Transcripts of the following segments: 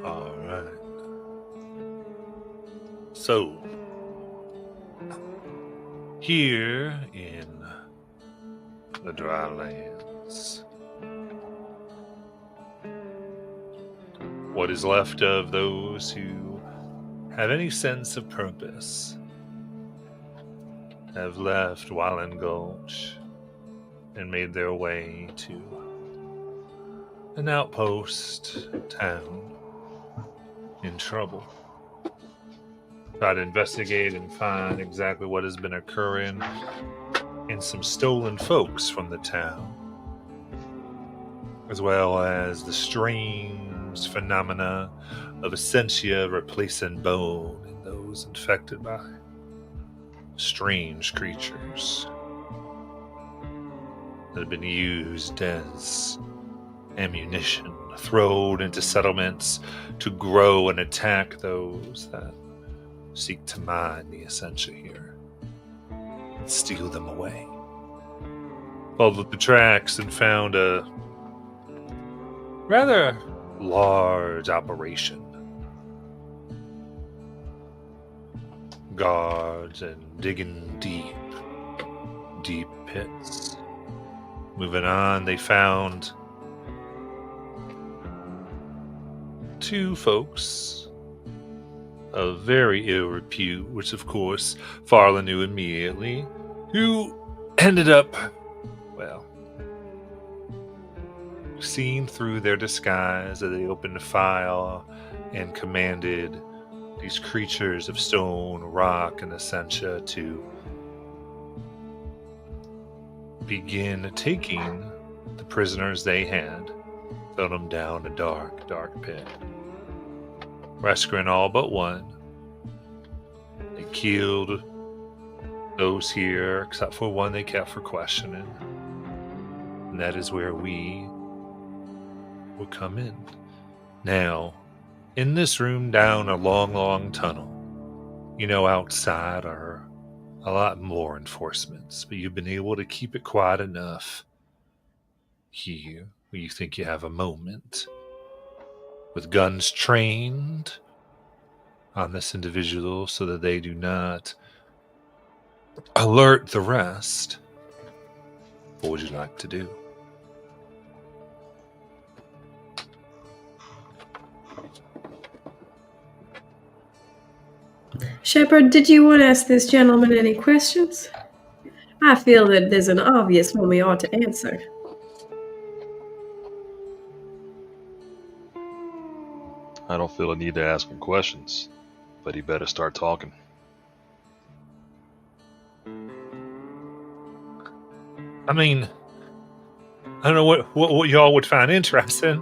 All right. So, here in the drylands, what is left of those who have any sense of purpose have left Wallen Gulch and made their way to an outpost town in trouble. Try to investigate and find exactly what has been occurring and some stolen folks from the town, as well as the strange phenomena of essentia replacing bone in those infected by strange creatures that have been used as ammunition thrown into settlements to grow and attack those that seek to mine the essentia here and steal them away. Followed the tracks and found a rather large operation. Guards and digging deep pits. Moving on, they found two folks of very ill repute, which of course Farla knew immediately, who ended up, well, seen through their disguise as they opened a file and commanded these creatures of stone, rock, and essentia to begin taking the prisoners they had, throw them down a dark pit, rescuing all but one. They killed those here, except for one they kept for questioning. And that is where we would come in. Now, in this room down a long tunnel, outside are a lot more enforcements, but you've been able to keep it quiet enough here where you think you have a moment. With guns trained on this individual so that they do not alert the rest. What would you like to do? Shepard, did you want to ask this gentleman any questions? I feel that there's an obvious one we ought to answer. I don't feel a need to ask him questions, but he better start talking. I mean, I don't know what y'all would find interesting.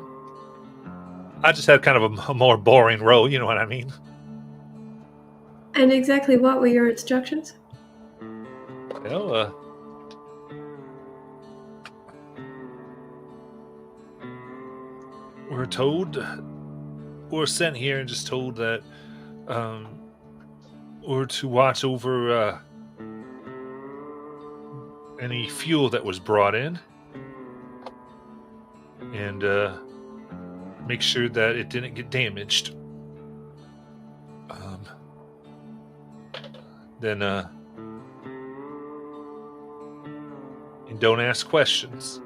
I just had kind of a more boring role, you know what I mean? And exactly what were your instructions? Well, we're sent here and just told that we're to watch over any fuel that was brought in and make sure that it didn't get damaged. Then and don't ask questions.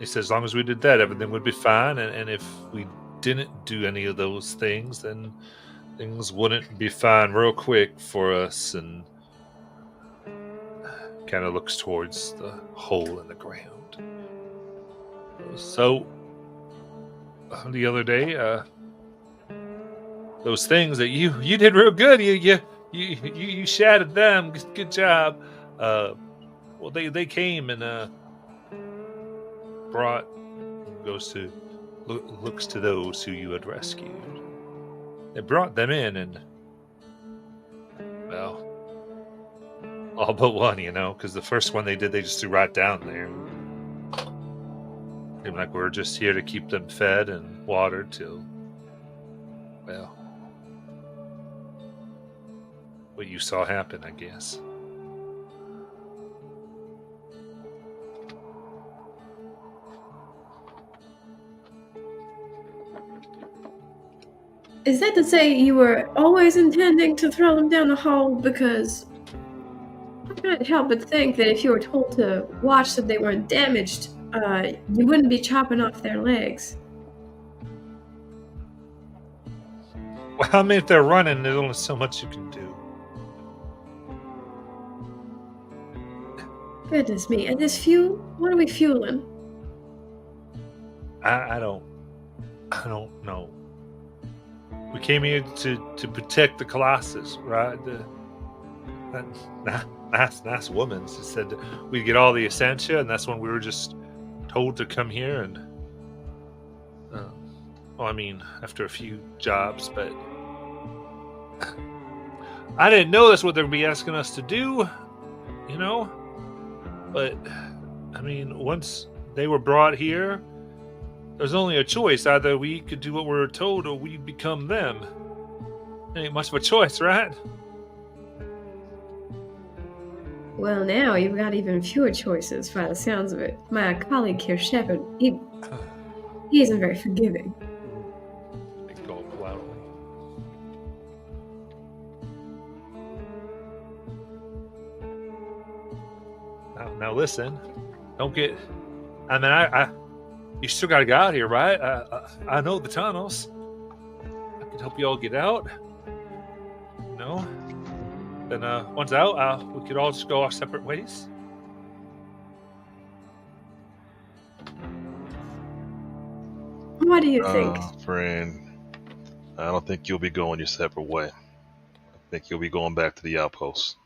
He said as long as we did that, everything would be fine. And if we didn't do any of those things, then things wouldn't be fine real quick for us. And kind of looks towards the hole in the ground. So the other day, those things that you did real good. You shattered them. Good job. Well, they came and brought, looks to those who you had rescued. They brought them in, and well, all but one, because the first one they did, they just threw right down there. Seemed like we're just here to keep them fed and watered till, well, what you saw happen, I guess. Is that to say you were always intending to throw them down the hole? Because I can't help but think that if you were told to watch that they weren't damaged, you wouldn't be chopping off their legs. Well, I mean, if they're running, there's only so much you can do. Goodness me. And this fuel? What are we fueling? I don't know. We came here to protect the Colossus, right? That nice woman said that we'd get all the Essentia, and that's when we were just told to come here. And well, I mean, after a few jobs, but I didn't know that's what they'd be asking us to do, you know. But I mean, once they were brought here, there's only a choice. Either we could do what we're told or we become them. Ain't much of a choice, right? Well, now you've got even fewer choices by the sounds of it. My colleague here, Shepard, he isn't very forgiving. They gulp loudly. Now listen, don't get. I mean, you still got to get out here, right? I know the tunnels. I can help you all get out. No. Then once out, we could all just go our separate ways. What do you think? Friend, I don't think you'll be going your separate way. I think you'll be going back to the outpost.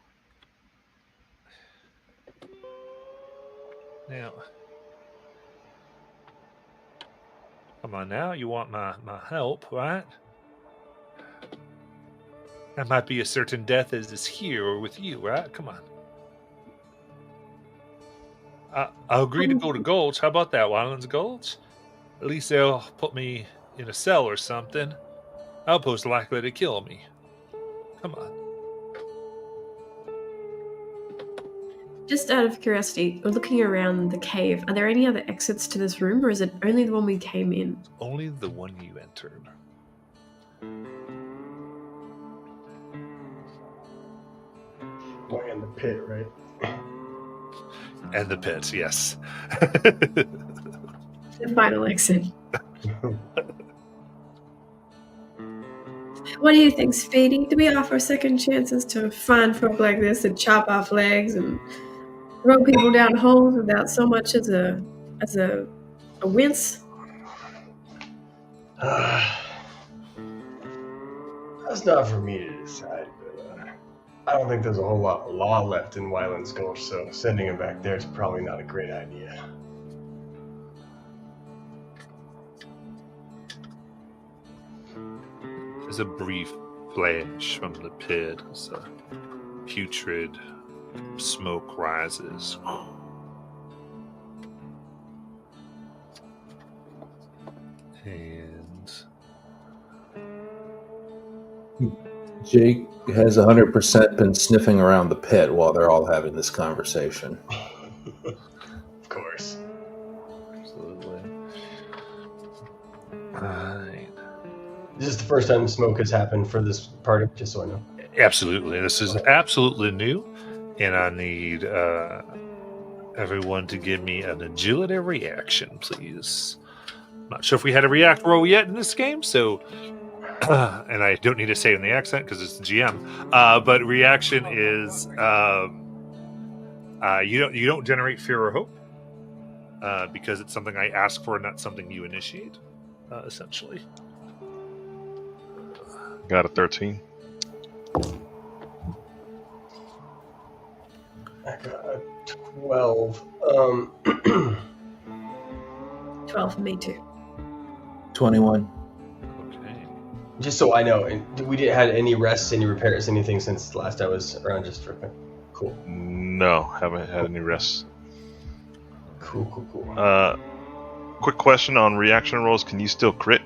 Now, come on now, you want my help, right? That might be a certain death as is here or with you, right? Come on. I'll agree to go to Gulch. How about that, Wyland's Gulch? At least they'll put me in a cell or something. Outpost likely to kill me. Come on. Just out of curiosity, looking around the cave, are there any other exits to this room, or is it only the one we came in? Only the one you entered. And the pit, right? And the pit, yes. The final exit. What do you think, Speedy? Do we offer second chances to find folk like this and chop off legs and throw people down holes without so much as a wince? That's not for me to decide, but I don't think there's a whole lot of law left in Wyland's Gulch, so sending him back there is probably not a great idea. There's a brief flash from the pit as a putrid smoke rises. And Jake has 100% been sniffing around the pit while they're all having this conversation. Of course. absolutely. Right. This is the first time smoke has happened for this party, just so I know. Absolutely. This is absolutely new. And I need everyone to give me an agility reaction, please. Not sure if we had a react roll yet in this game, so and I don't need to say it in the accent because it's the GM. But reaction is you don't generate fear or hope because it's something I ask for, not something you initiate. Essentially, Got a 13. I got a 12. 12 for me too. 21. okay. Just so I know, and we didn't had any rests, any repairs, anything since last I was around. Just for cool. No, haven't had any rest. Cool. Quick question on reaction rolls. Can you still crit?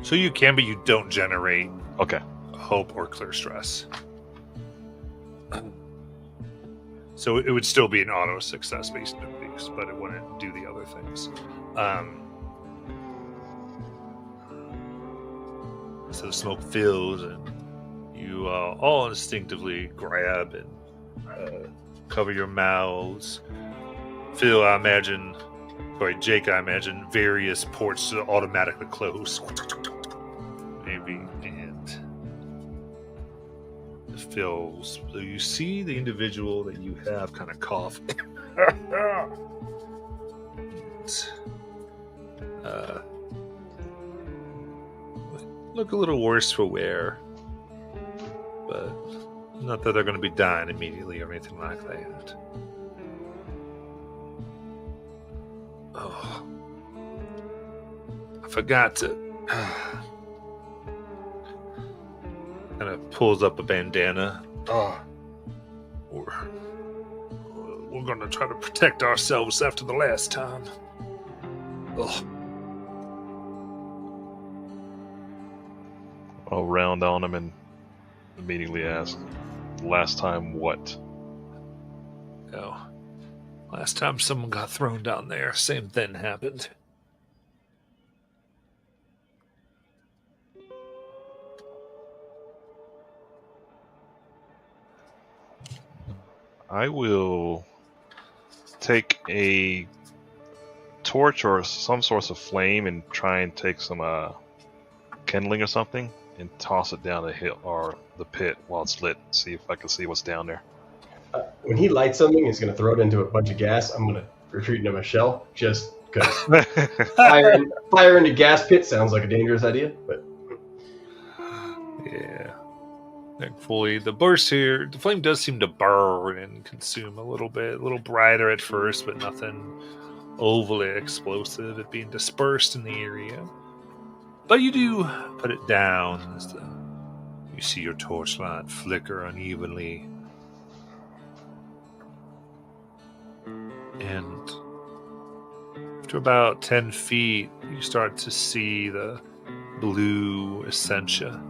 So you can, but you don't generate Okay. hope or clear stress. So it would still be an auto success based boost, but it wouldn't do the other things. So the smoke fills, and you all instinctively grab and cover your mouths. Phil, I imagine, Jake, I imagine various ports to automatically close. Maybe, and it fills. So you see the individual that you have kind of cough. Look a little worse for wear, but not that they're going to be dying immediately or anything like that. Oh, I forgot to. Kind of pulls up a bandana. Oh, we're going to try to protect ourselves after the last time. Oh. I'll round on him and immediately ask, last time what? Oh. Last time someone got thrown down there, same thing happened. I will take a torch or some source of flame and try and take some kindling or something and toss it down the hill or the pit while it's lit. See if I can see what's down there. When he lights something, he's going to throw it into a bunch of gas. I'm going to retreat into my shell just because fire into gas pit sounds like a dangerous idea. But yeah, thankfully the burst here, the flame does seem to burn and consume a little bit, a little brighter at first, but nothing overly explosive. It being dispersed in the area. But you do put it down as you see your torchlight flicker unevenly. And after about 10 feet, you start to see the blue essentia.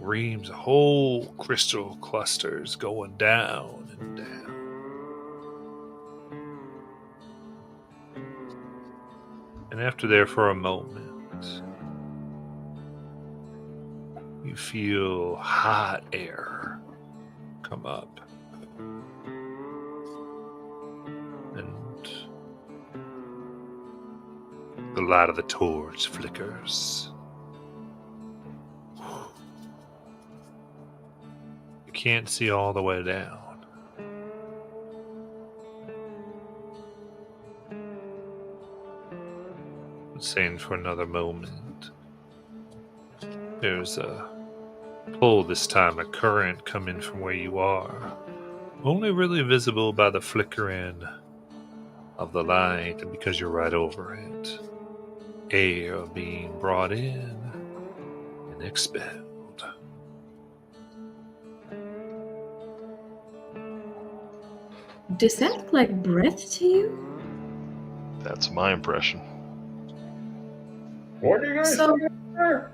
Reams, whole crystal clusters going down and down. And after there for a moment, you feel hot air come up. And the light of the torch flickers. You can't see all the way down. Saying for another moment, there's a pull this time, a current coming from where you are, only really visible by the flickering of the light, and because you're right over it, air being brought in and expelled. Does that look like breath to you? That's my impression. what are you guys So- doing there?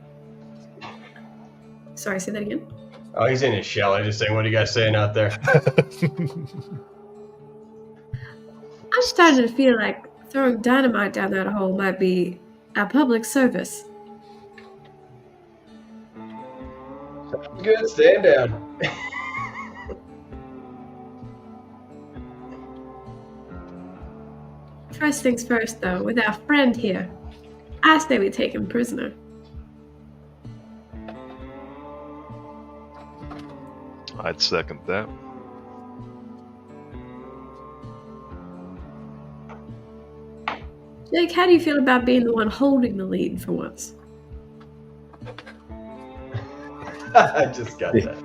Sorry, say that again. Oh, he's in his shell. I just saying, what are you guys saying out there? I'm starting to feel like throwing dynamite down that hole might be a public service. Good, stand down. First things first, though, with our friend here, I say we take him prisoner. I'd second that. Jake, how do you feel about being the one holding the lead for once? I just got that.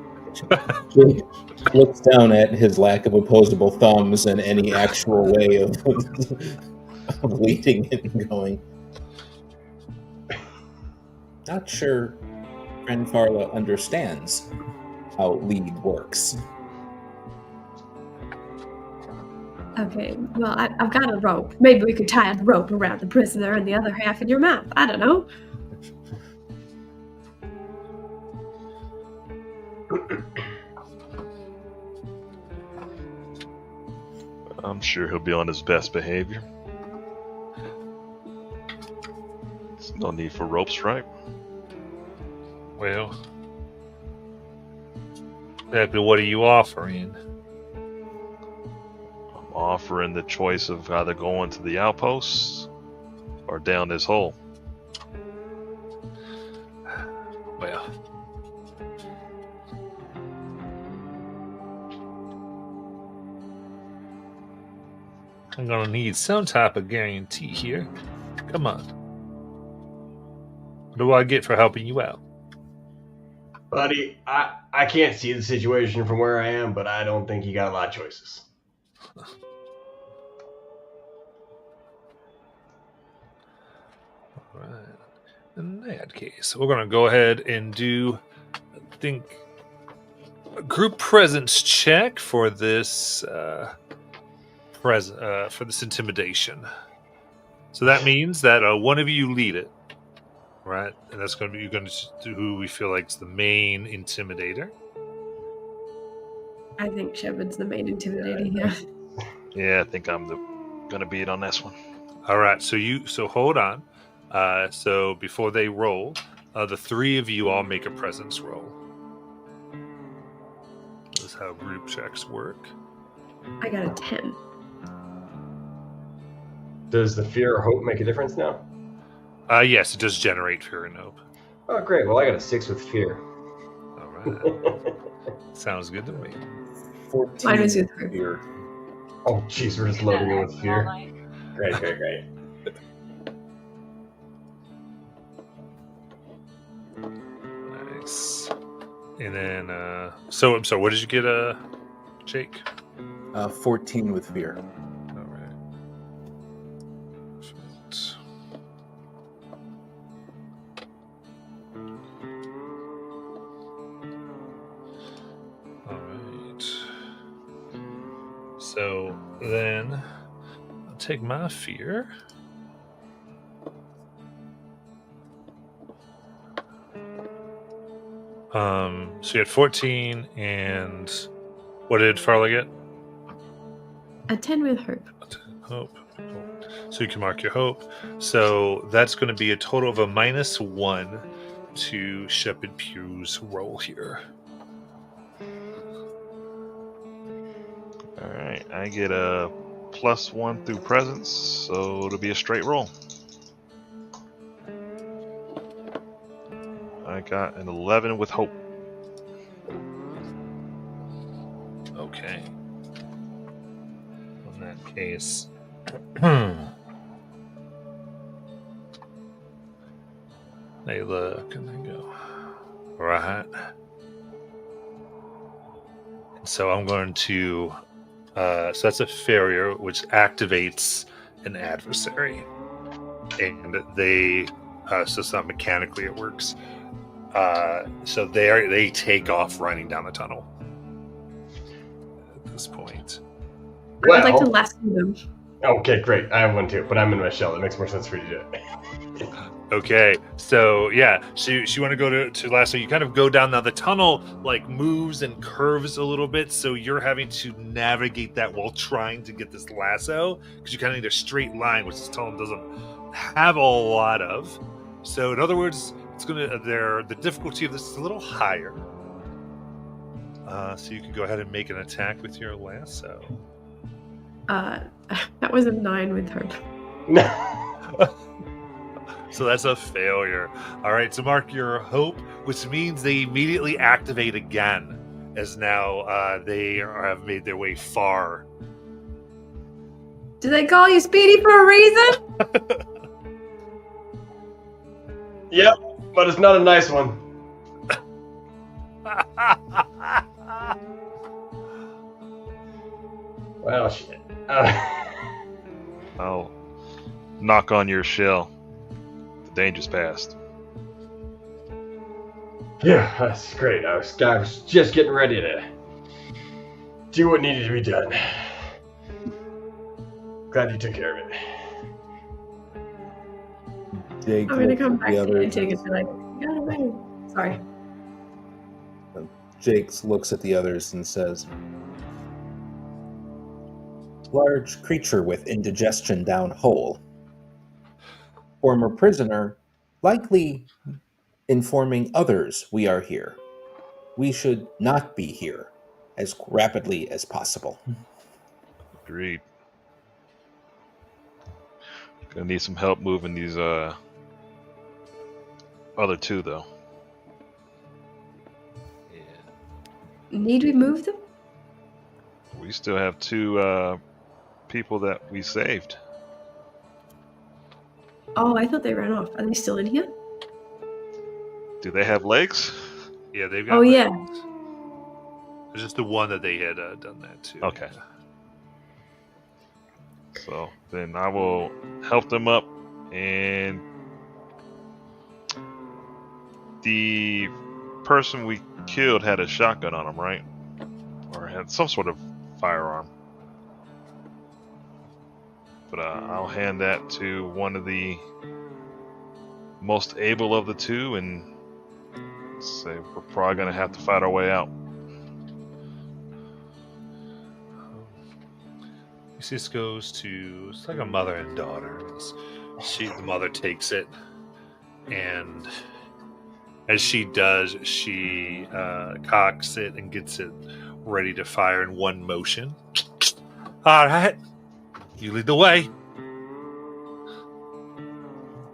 Jake looks down at his lack of opposable thumbs and any actual way of leading it and going. Not sure Friend Farla understands how lead works. Okay, well, I've got a rope. Maybe we could tie a rope around the prisoner and the other half in your mouth. I don't know. I'm sure he'll be on his best behavior. No need for ropes, right? Well, what are you offering? I'm offering the choice of either going to the outposts or down this hole. Well, I'm gonna need some type of guarantee here. Come on. What do I get for helping you out? Buddy, I can't see the situation from where I am, but I don't think you got a lot of choices. All right. In that case, we're gonna go ahead and do, I think, a group presence check for this for this intimidation. So that means that one of you lead it, right? And that's going to be you're going to do who we feel like is the main intimidator. I think Shepard's the main intimidator here. Yeah, I think I'm gonna be it on this one. All right. So hold on. So before they roll, the three of you all make a presence roll. This is how group checks work. I got a 10. Does the fear or hope make a difference now? Yes, it does generate fear and hope. Oh, great. Well, I got a 6 with fear. All right. Sounds good to me. 14 Mine was with fear. Oh, jeez, we're just loading in with fear. Great. Nice. And then, so what did you get, Jake? 14 with fear. All right. Perfect. All right. So then, I'll take my fear. So you had 14, and what did Farley get? A 10 with hope. Hope. So you can mark your hope. So that's going to be a total of a -1 to Shepard Pugh's roll here. All right, I get a +1 through presence, so it'll be a straight roll. I got an 11 with hope. Okay. In that case, they look and they go, right. So I'm going to, so that's a failure, which activates an adversary. And they, so it's not mechanically it works. So they take off running down the tunnel at this point. I would like to lasso them. Okay, great. I have one too, but I'm in my shell. It makes more sense for you to do it. Okay, so yeah, so you want to go to lasso. You kind of go down now. The tunnel like moves and curves a little bit, so you're having to navigate that while trying to get this lasso because you kind of need a straight line, which this tunnel doesn't have a lot of. So in other words, it's gonna the difficulty of this is a little higher. So you can go ahead and make an attack with your lasso. That was a 9 with hope. So that's a failure. All right, so mark your hope, which means they immediately activate again, as now they have made their way far. Do they call you Speedy for a reason? Yep, but it's not a nice one. Well, shit. I'll knock on your shell. The danger's past. Yeah, that's great. I was just getting ready to do what needed to be done. Glad you took care of it. Jake I'm gonna looks come at back the to you and others. take it to like, got away. Sorry. Jake looks at the others and says, "Large creature with indigestion down hole. Former prisoner likely informing others we are here. We should not be here as rapidly as possible. Agreed. Gonna need some help moving these other two though. Yeah. Need we move them? We still have two people that we saved. Oh, I thought they ran off. Are they still in here? Do they have legs? Yeah, they've got. Oh, yeah. legs. There's just the one that they had done that to. Okay. So then I will help them up, and the person we killed had a shotgun on him, right? Or had some sort of firearm. But I'll hand that to one of the most able of the two and say we're probably going to have to fight our way out. This goes to, it's like a mother and daughter. The mother takes it, and as she does, she cocks it and gets it ready to fire in one motion. All right, you lead the way.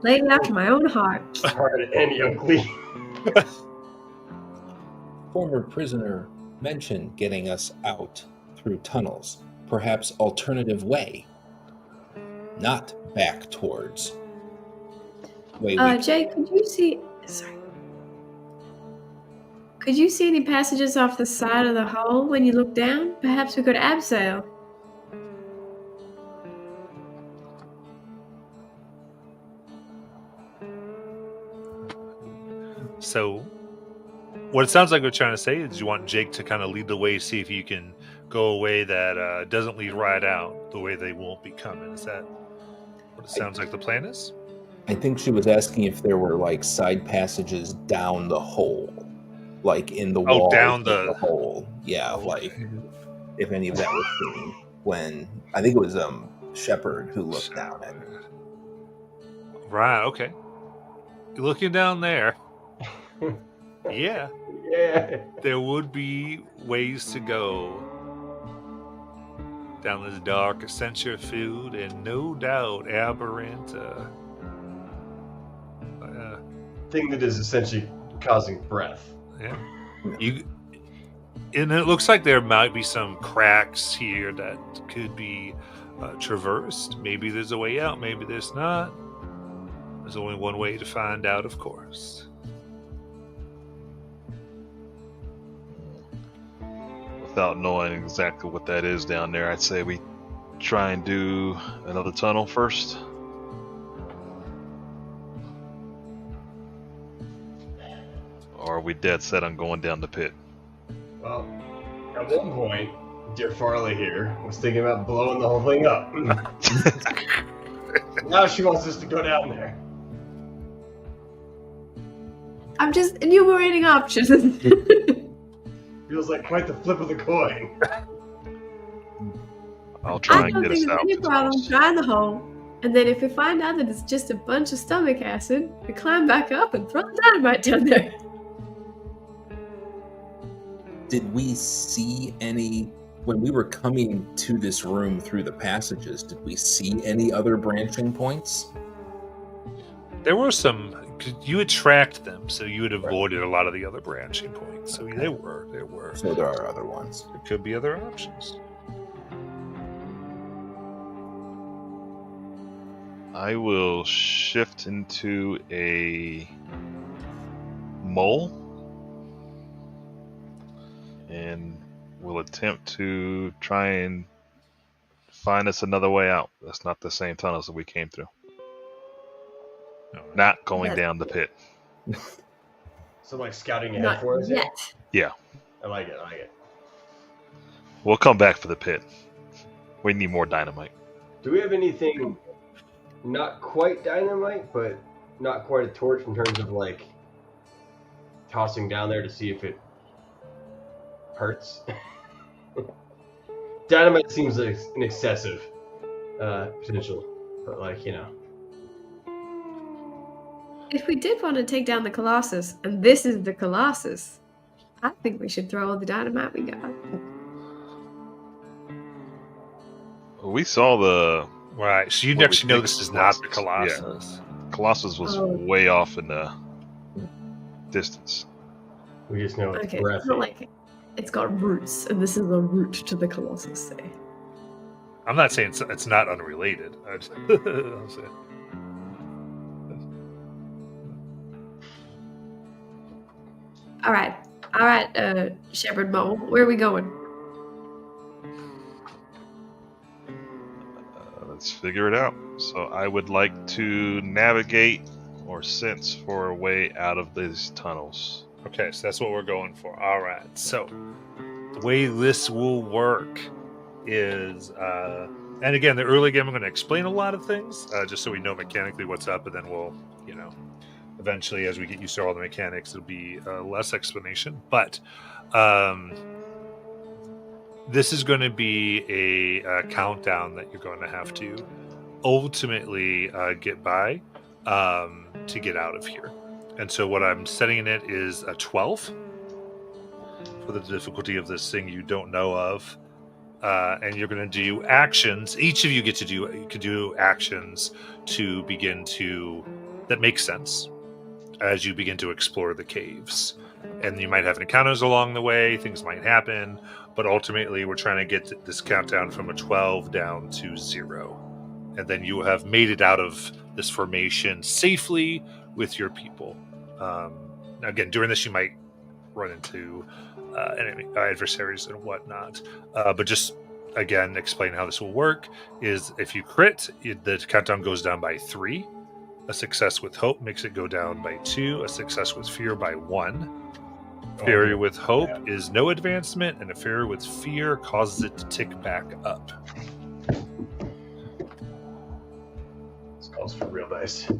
Laying it after my own heart. Hard and ugly. Former prisoner mentioned getting us out through tunnels, perhaps alternative way, not back towards way we Jay, could you see... Sorry. Could you see any passages off the side of the hull when you look down? Perhaps we could abseil. So, what it sounds like we're trying to say is you want Jake to kind of lead the way, see if you can go a way that doesn't lead right out, the way they won't be coming. Is that what it sounds like the plan is? I think she was asking if there were like side passages down the hole, like in the wall. Down of the hole. Yeah, like if any of that was seen when I think it was Shepard who looked down at it. Right, okay. You're looking down there. Yeah. Yeah. There would be ways to go down this dark Accenture field, and no doubt aberrant Thing that is essentially causing breath. yeah. And it looks like there might be some cracks here that could be traversed. Maybe there's a way out, maybe there's not. There's only one way to find out, of course. Without knowing exactly what that is down there, I'd say we try and do another tunnel first. Or are we dead set on going down the pit? Well, at one point, dear Farley here was thinking about blowing the whole thing up. Now she wants us to go down there. I'm just enumerating options. Feels like quite the flip of the coin. I'll try I and don't get think us there's out. any problem trying the hole. And then if we find out that it's just a bunch of stomach acid, we climb back up and throw the dynamite down there. Did we see any, when we were coming to this room through the passages, did we see any other branching points? There were some. You had tracked them, so you had avoided a lot of the other branching points. So there were. So there are other ones. There could be other options. I will shift into a mole and we'll attempt to try and find us another way out. That's not the same tunnels that we came through. No, Not going down the pit. So like scouting ahead Not for us? here? yet. Yeah, I like it, I like it. we'll come back for the pit. We need more dynamite. Do we have anything not quite dynamite, but not quite a torch in terms of like tossing down there to see if it hurts? Dynamite seems like an excessive potential, but like, you know. if we did want to take down the Colossus, and this is the Colossus, I think we should throw all the dynamite we got. We saw the Right. So you What we actually know think this is is not the Colossus, Colossus. Colossus was Oh. way off in the distance. We just know it's Okay, it's breathy. not like it's got roots, and this is a root to the Colossus, say. I'm not saying it's not unrelated. I'm saying- All right, Shepherd Mole, where are we going? Let's figure it out. So I would like to navigate or sense for a way out of these tunnels. Okay, so that's what we're going for. All right. So the way this will work is, and again, the early game, I'm going to explain a lot of things, just so we know mechanically what's up, and then we'll, eventually, as we get used to all the mechanics, it'll be less explanation. But this is going to be a countdown that you're going to have to ultimately get by to get out of here. And so what I'm setting in it is a 12 for the difficulty of this thing you don't know of. And you're going to do actions. Each of you could do actions to begin to, that make sense as you begin to explore the caves. And you might have encounters along the way, things might happen, but ultimately we're trying to get this countdown from a 12 down to 0. And then you have made it out of this formation safely with your people. Again, during this you might run into enemy adversaries and whatnot. But just, again, explain how this will work is if you crit, the countdown goes down by 3. A success with hope makes it go down by 2. A success with fear by 1. Failure with hope is no advancement, and a failure with fear causes it to tick back up. This calls for real dice.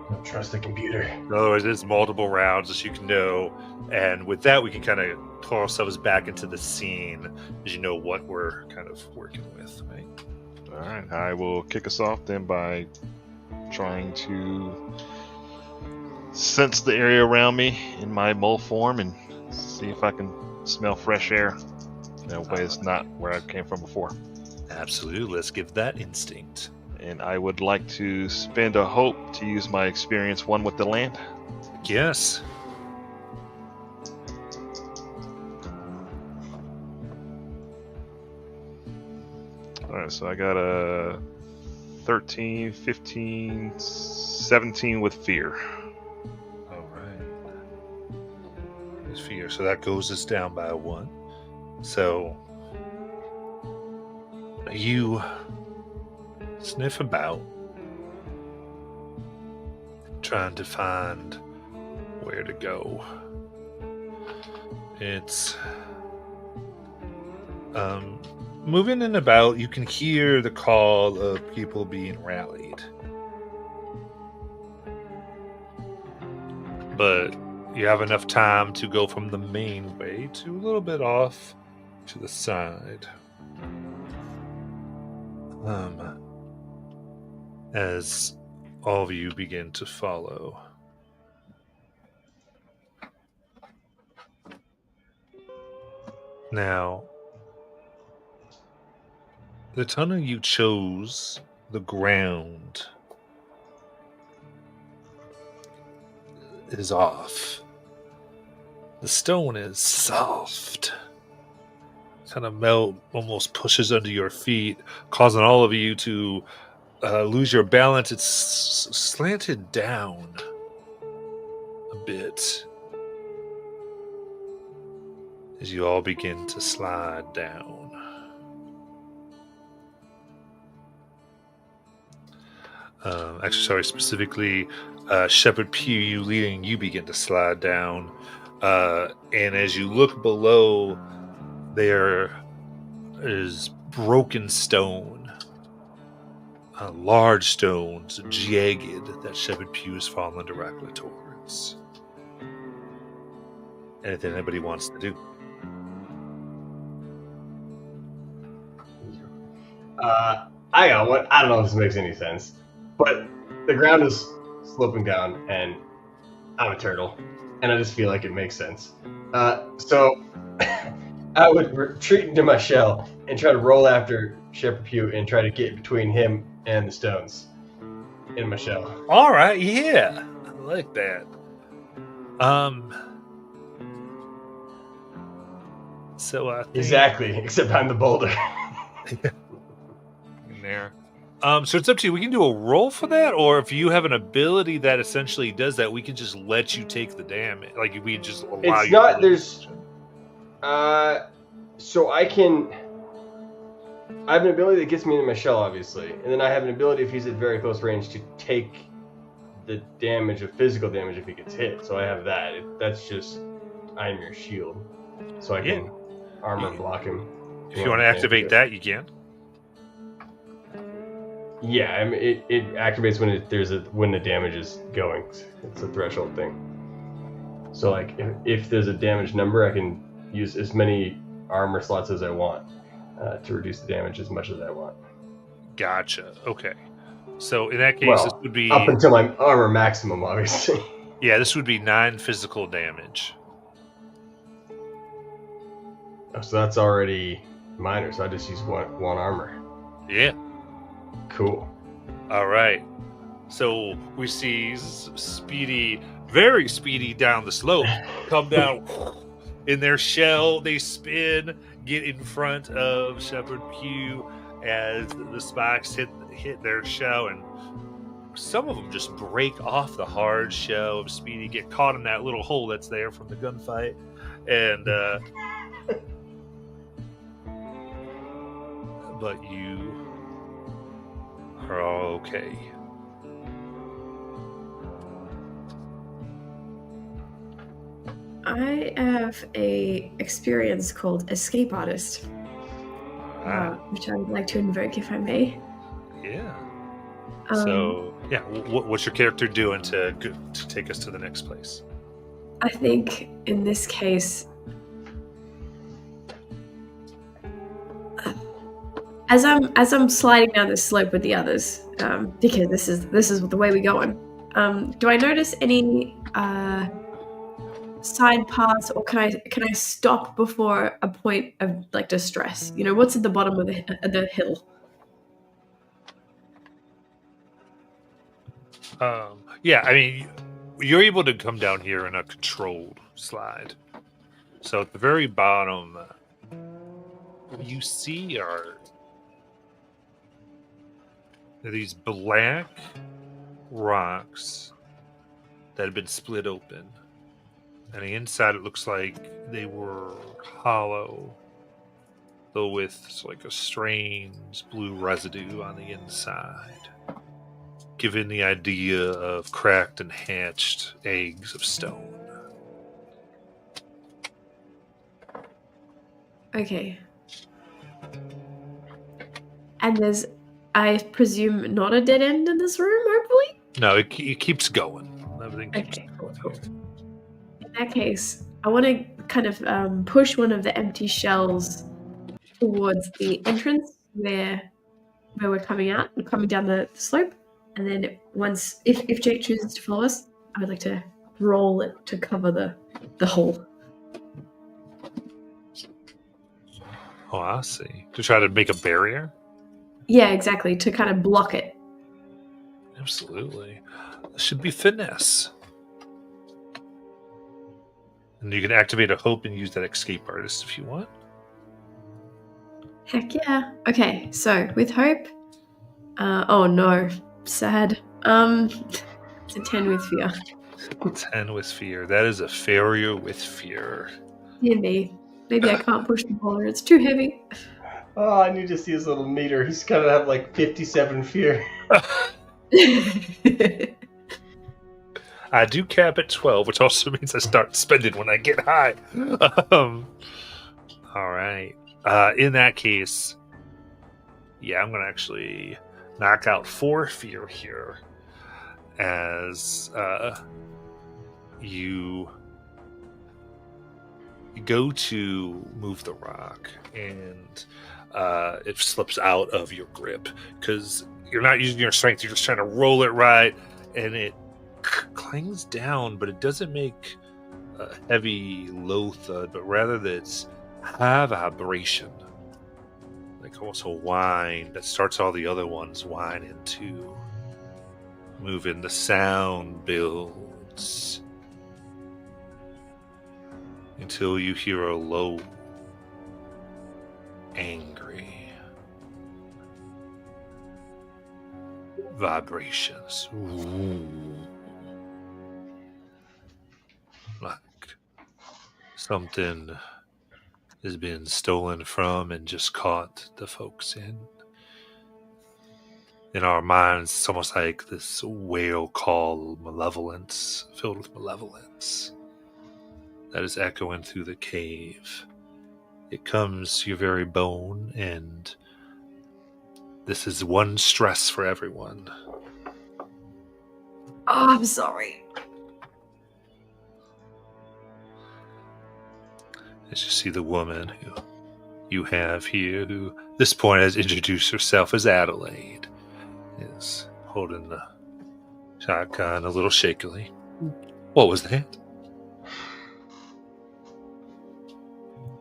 Don't trust the computer. In other words, it's multiple rounds, as you can know, and with that, we can kind of pull ourselves back into the scene, as you know what we're kind of working with, right? All right, I will kick us off then by trying to sense the area around me in my mole form and see if I can smell fresh air. That way it's not where I came from before. Absolutely. Let's give that instinct. And I would like to spend a hope to use my experience 1 with the land. Yes. Alright, so I got a 13, 15, 17 with fear. All right. There's fear. So that goes us down by 1. So you sniff about, trying to find where to go. It's moving in about. You can hear the call of people being rallied, but you have enough time to go from the main way to a little bit off to the side. As all of you begin to follow. Now, the tunnel you chose, the ground is off. The stone is soft. Kind of melt, almost pushes under your feet, causing all of you to lose your balance. It's slanted down a bit as you all begin to slide down. Specifically, Shepherd Pew, you leading, you begin to slide down. And as you look below, there is broken stone, large stones, jagged, that Shepherd Pew has fallen directly towards. Anything anybody wants to do? I got one. I don't know if this makes any sense, but the ground is sloping down, and I'm a turtle, and I just feel like it makes sense. So I would retreat into my shell and try to roll after Shepherd Pugh and try to get between him and the stones in my shell. All right, yeah, I like that. So I think Exactly, except I'm the boulder. in there. So it's up to you. We can do a roll for that, or if you have an ability that essentially does that, we can just let you take the damage. Like we just allow It's you. not. There's. So I have an ability that gets me into my shell, obviously, and then I have an ability if he's at very close range to take the damage of physical damage if he gets hit. So I have that. That's just I'm your shield, so I can armor block him. If you want to activate that, you can. Yeah, I mean, it activates when the damage is going. It's a threshold thing. So like if there's a damage number, I can use as many armor slots as I want to reduce the damage as much as I want. Gotcha. Okay. So in that case, Well, this would be up until my armor maximum, obviously. yeah, this would be 9 physical damage. So that's already minor. So I just use one armor. Yeah. Cool. All right. So we see Speedy, very speedy down the slope, come down in their shell. They spin, get in front of Shepherd Pugh as the spikes hit their shell, and some of them just break off the hard shell of Speedy, get caught in that little hole that's there from the gunfight, and but you are all okay. I have a experience called Escape Artist, which I would like to invoke if I may. Yeah. So, yeah, what's your character doing to take us to the next place? I think in this case, as I'm sliding down the slope with the others, because this is the way we're going. Do I notice any side paths, or can I stop before a point of like distress? You know, what's at the bottom of the hill? Yeah, I mean, you're able to come down here in a controlled slide. So at the very bottom, what you see are these black rocks that have been split open. And the inside, it looks like they were hollow, though with like a strange blue residue on the inside, giving the idea of cracked and hatched eggs of stone. Okay. And there's, I presume, not a dead end in this room, hopefully? No, it keeps going. Everything keeps Okay, going. cool. In that case, I want to kind of push one of the empty shells towards the entrance where we're coming out and coming down the slope. And then once, if Jake chooses to follow us, I would like to roll it to cover the hole. Oh, I see. To try to make a barrier? Yeah, exactly, to kind of block it. Absolutely. This should be finesse. And you can activate a hope and use that escape artist if you want. Heck yeah. Okay, so with hope, oh no, sad. It's a 10 with fear. 10 with fear. That is a failure with fear. Yeah, maybe I can't push the boulder. It's too heavy. Oh, I need to see his little meter. He's gotta have like 57 fear. I do cap at 12, which also means I start spending when I get high. All right. In that case, yeah, I'm going to actually knock out 4 fear here as you go to move the rock and it slips out of your grip because you're not using your strength. You're just trying to roll it right, and it clangs down, but it doesn't make a heavy, low thud, but rather that it's high vibration, like almost a whine that starts all the other ones whining too. Moving, the sound builds until you hear a low, angry vibrations. Ooh. Like something has been stolen from and just caught the folks in our minds. It's almost like this whale call, malevolence, filled with malevolence, that is echoing through the cave. It comes to your very bone, and this is one stress for everyone. Oh, I'm sorry. As you see the woman who you have here, who at this point has introduced herself as Adelaide, is holding the shotgun a little shakily. What was that?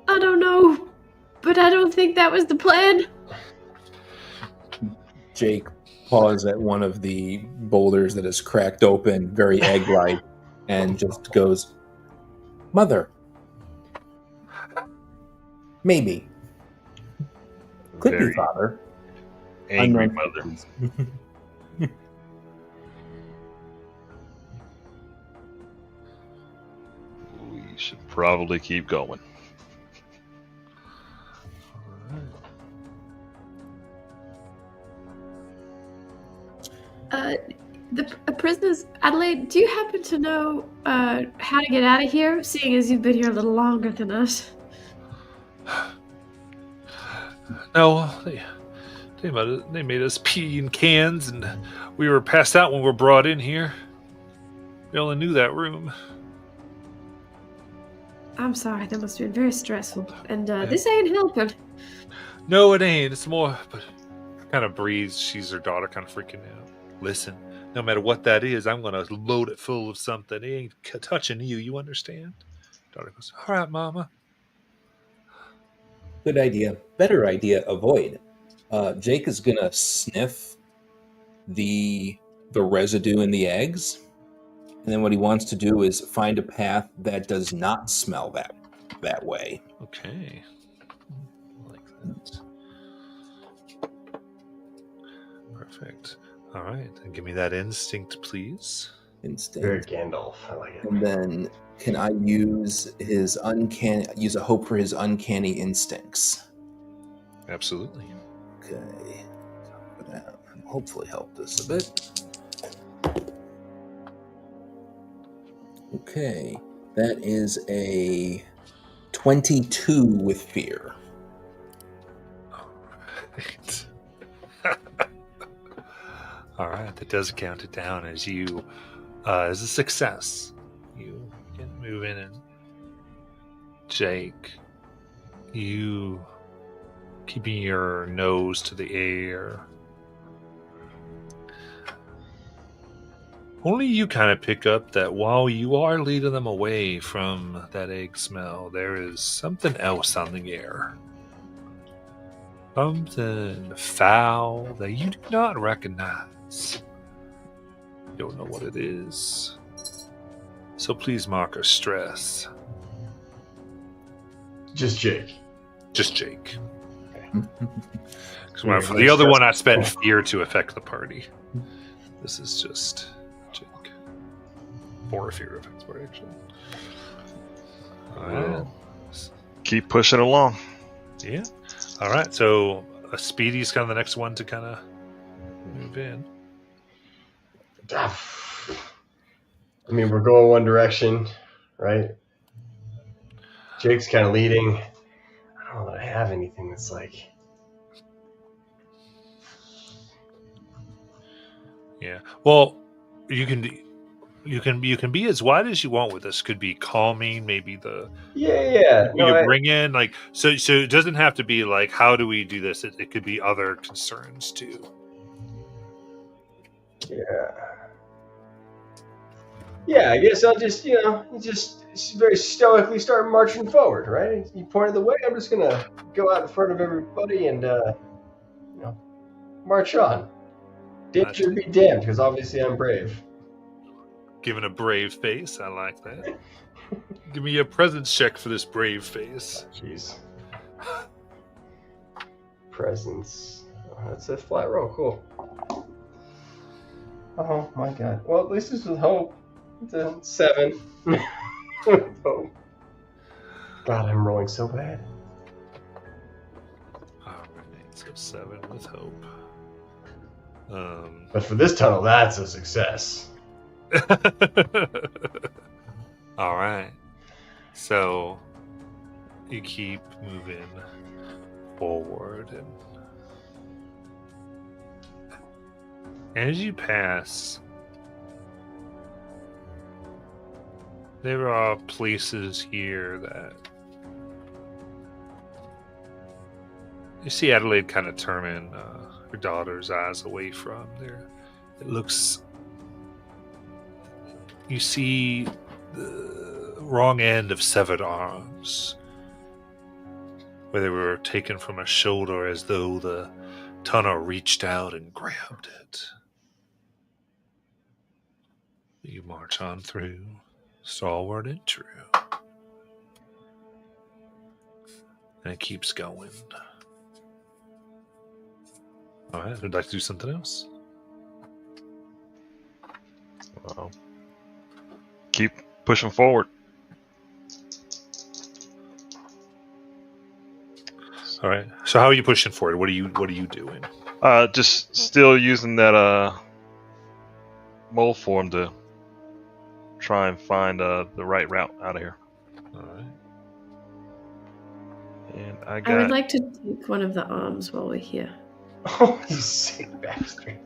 I don't know, but I don't think that was the plan. Jake paws at one of the boulders that is cracked open, very egg-like, and just goes, "Mother. Maybe. Could Very be father." angry Unknown mother. things. We should probably keep going. The prisoners, Adelaide, do you happen to know how to get out of here, seeing as you've been here a little longer than us? No, they made us pee in cans, and we were passed out when we were brought in here. We only knew that room. I'm sorry, that must have been very stressful. And this ain't helping. No, it ain't. It's more, but kind of breathes. She's her daughter, kind of freaking out. Listen, no matter what that is, I'm gonna load it full of something. It ain't touching you. You understand? Daughter goes, all right, Mama. Good idea. Better idea, avoid. Jake is gonna sniff the residue in the eggs, and then what he wants to do is find a path that does not smell that way. Okay. I like that. Perfect. All right, then give me that instinct, please. Very Instinct. Gandalf. I like it. And then can I use use a hope for his uncanny instincts? Absolutely. Okay. That hopefully help this a bit. Okay. That is a 22 with fear. All right. All right, that does count it down as you, as a success. You can move in, and Jake, you keeping your nose to the air. Only you kind of pick up that while you are leading them away from that egg smell, there is something else on the air. Something foul that you do not recognize. You don't know what it is. So please mark a stress. Just Jake. Just Jake. Yeah, For the other stress. one, I spent fear to affect the party. This is just Jake. Or fear affects the party, actually. Alright. Keep pushing along. Yeah. Alright, so Speedy's kind of the next one to kind of move in. I mean, we're going one direction, right? Jake's kind of leading. I don't know that I have anything that's like. Yeah. Well, you can be as wide as you want with this. Could be calming, maybe the Yeah. you bring in like so it doesn't have to be like how do we do this. It could be other concerns too. Yeah, I guess I'll just, just very stoically start marching forward, right? You pointed the way. I'm just gonna go out in front of everybody and, march on. Danger be damned, because obviously I'm brave. Giving a brave face. I like that. Give me a presence check for this brave face. Jeez. Presence. Oh, that's a flat roll. Cool. Oh my god. Well, at least it's with hope. It's a 7. With hope. God, I'm rolling so bad. Alright, so 7 with hope. But for this tunnel, that's a success. Alright. So you keep moving forward, and as you pass, there are places here that you see Adelaide kind of turning her daughter's eyes away from there. It looks, you see the wrong end of severed arms, where they were taken from a shoulder as though the tunnel reached out and grabbed it. You march on through, stalwart and true. And it keeps going. Alright, would like to do something else? Keep pushing forward. Alright. So how are you pushing forward? What are you doing? Just still using that mole form to try and find the right route out of here. Alright. And I I would got like to take one of the arms while we're here. Oh, you sick bastard.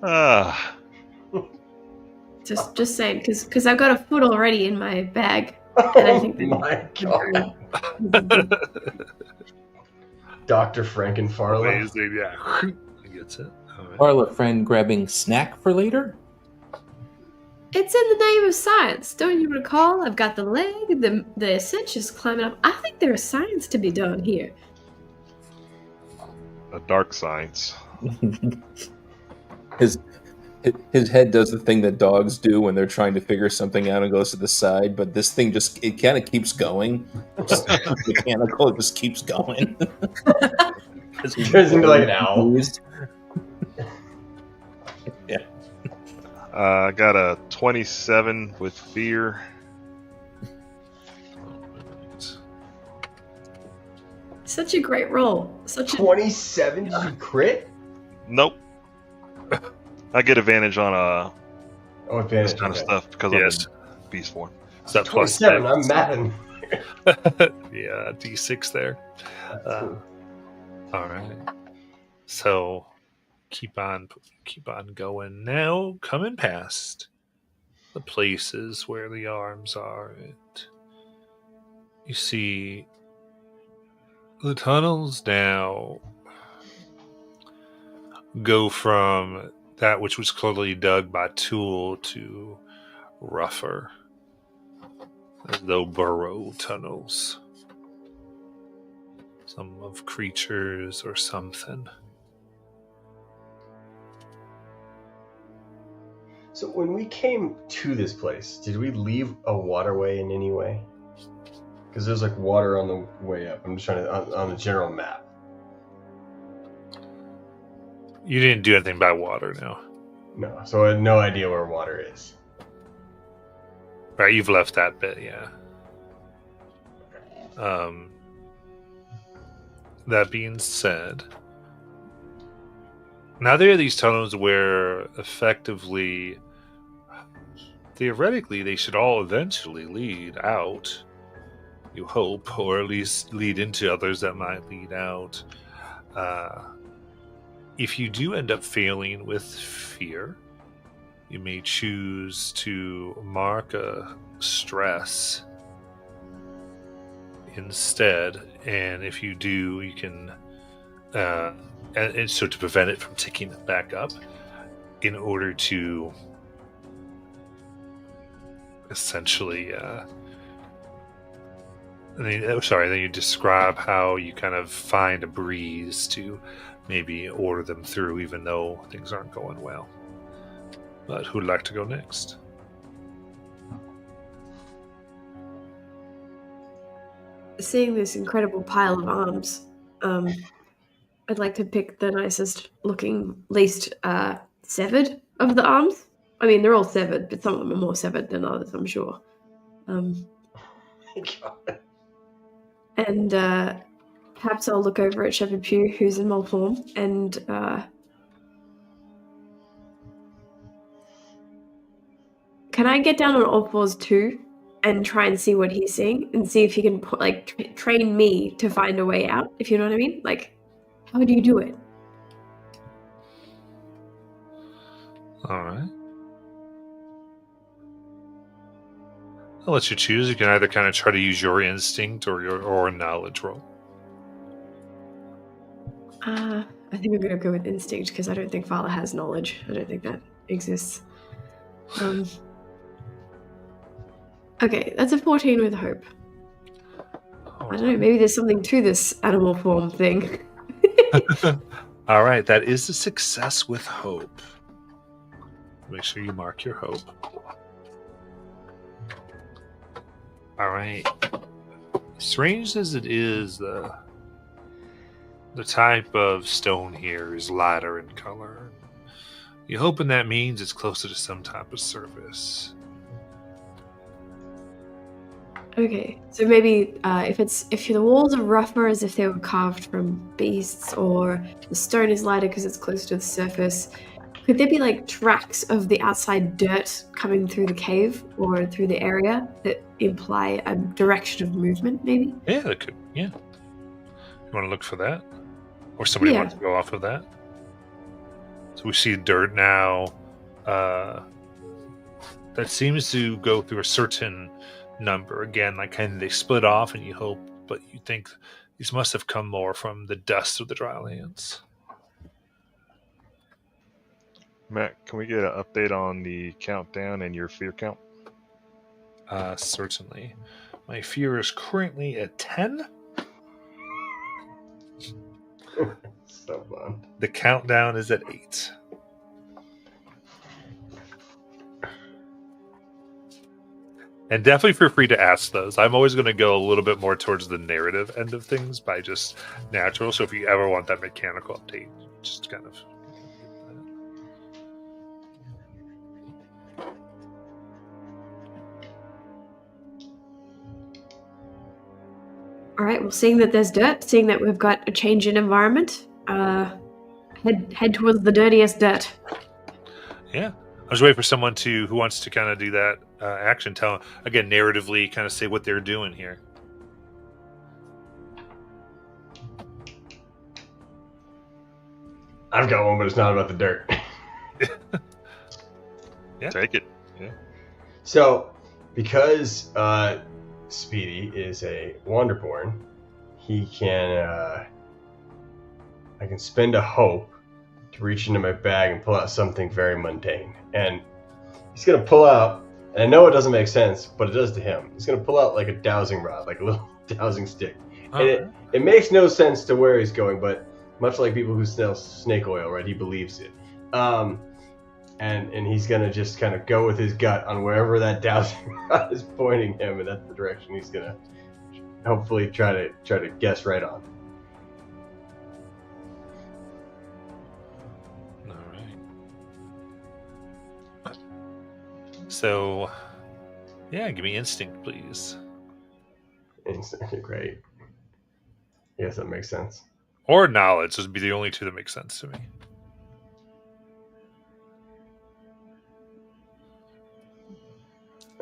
Just saying, because I've got a foot already in my bag. And I think Oh my god. Dr. Frankenfarla. Amazing, yeah. He gets it. Alright. Carla, friend, grabbing snack for later? It's in the name of science. Don't you recall? I've got the leg, the ascension's climbing up. I think there is science to be done here. a dark science. His head does the thing that dogs do when they're trying to figure something out and goes to the side, but this thing it kind of keeps going. Just mechanical, it just keeps going. It turns into like an owl. Yeah. I got a 27 with fear. Such a great roll. Such a 27? Did you crit? Nope. I get advantage on Oh, advantage. this kind of okay. stuff because Yes. I'm in beast form. Is that plus 27, I'm six? mad. Yeah, D6 there. That's cool. All right. So keep on going. Now coming past the places where the arms are, you see the tunnels now go from that which was clearly dug by tool to rougher, as though burrow tunnels. Some of creatures or something. So when we came to this place, did we leave a waterway in any way? Because there's like water on the way up. I'm just trying to on the general map. You didn't do anything by water now. No, so I had no idea where water is. Right, you've left that bit, yeah. That being said, now there are these tunnels where effectively, theoretically, they should all eventually lead out, you hope, or at least lead into others that might lead out. If you do end up failing with fear, you may choose to mark a stress instead, and if you do, you can and so to prevent it from ticking back up, in order to essentially then you describe how you kind of find a breeze to maybe order them through, even though things aren't going well. But who'd like to go next? Seeing this incredible pile of arms, I'd like to pick the nicest looking, least severed of the arms. I mean, they're all severed, but some of them are more severed than others, I'm sure. God. And perhaps I'll look over at Shepherd Pugh, who's in mole form, and can I get down on all fours too and try and see what he's seeing and see if he can train me to find a way out, if you know what I mean? Like, how do you do it? All right. I'll let you choose. You can either kind of try to use your instinct or a knowledge roll. I think I'm going to go with instinct because I don't think Fala has knowledge. I don't think that exists. Okay, that's a 14 with hope. I don't know, maybe there's something to this animal form thing. All right, that is a success with hope. Make sure you mark your hope. All right. Strange as it is, the type of stone here is lighter in color. You're hoping that means it's closer to some type of surface. Okay, so maybe if the walls are rougher as if they were carved from beasts, or the stone is lighter because it's closer to the surface, could there be like tracks of the outside dirt coming through the cave or through the area that imply a direction of movement, maybe? Yeah, that could. Yeah. You want to look for that? Or somebody wants to go off of that? So we see dirt now. That seems to go through a certain number. Again, like kind of they split off and you hope, but you think these must have come more from the dust of the drylands. Matt, can we get an update on the countdown and your fear count? Certainly. My fear is currently at 10. So fun. The countdown is at 8. And definitely feel free to ask those. I'm always going to go a little bit more towards the narrative end of things by just natural. So if you ever want that mechanical update, just kind of... All right, well, seeing that there's dirt, seeing that we've got a change in environment, head towards the dirtiest dirt. Yeah. I was waiting for someone who wants to kind of do that action. Tell, again, narratively, kind of say what they're doing here. I've got one, but it's not about the dirt. Yeah. Take it. Yeah. So, because Speedy is a Wanderborn, he can. I can spend a hope to reach into my bag and pull out something very mundane. And he's gonna pull out, and I know it doesn't make sense, but it does to him. He's gonna pull out like a dowsing rod, like a little dowsing stick. And it makes no sense to where he's going, but much like people who smell snake oil, right? He believes it. And he's gonna just kind of go with his gut on wherever that dowsing rod is pointing him, and that's the direction he's gonna hopefully try to guess right on. All right. So, yeah, give me instinct, please. Instinct, great. Yes, that makes sense. Or knowledge. Those would be the only two that make sense to me.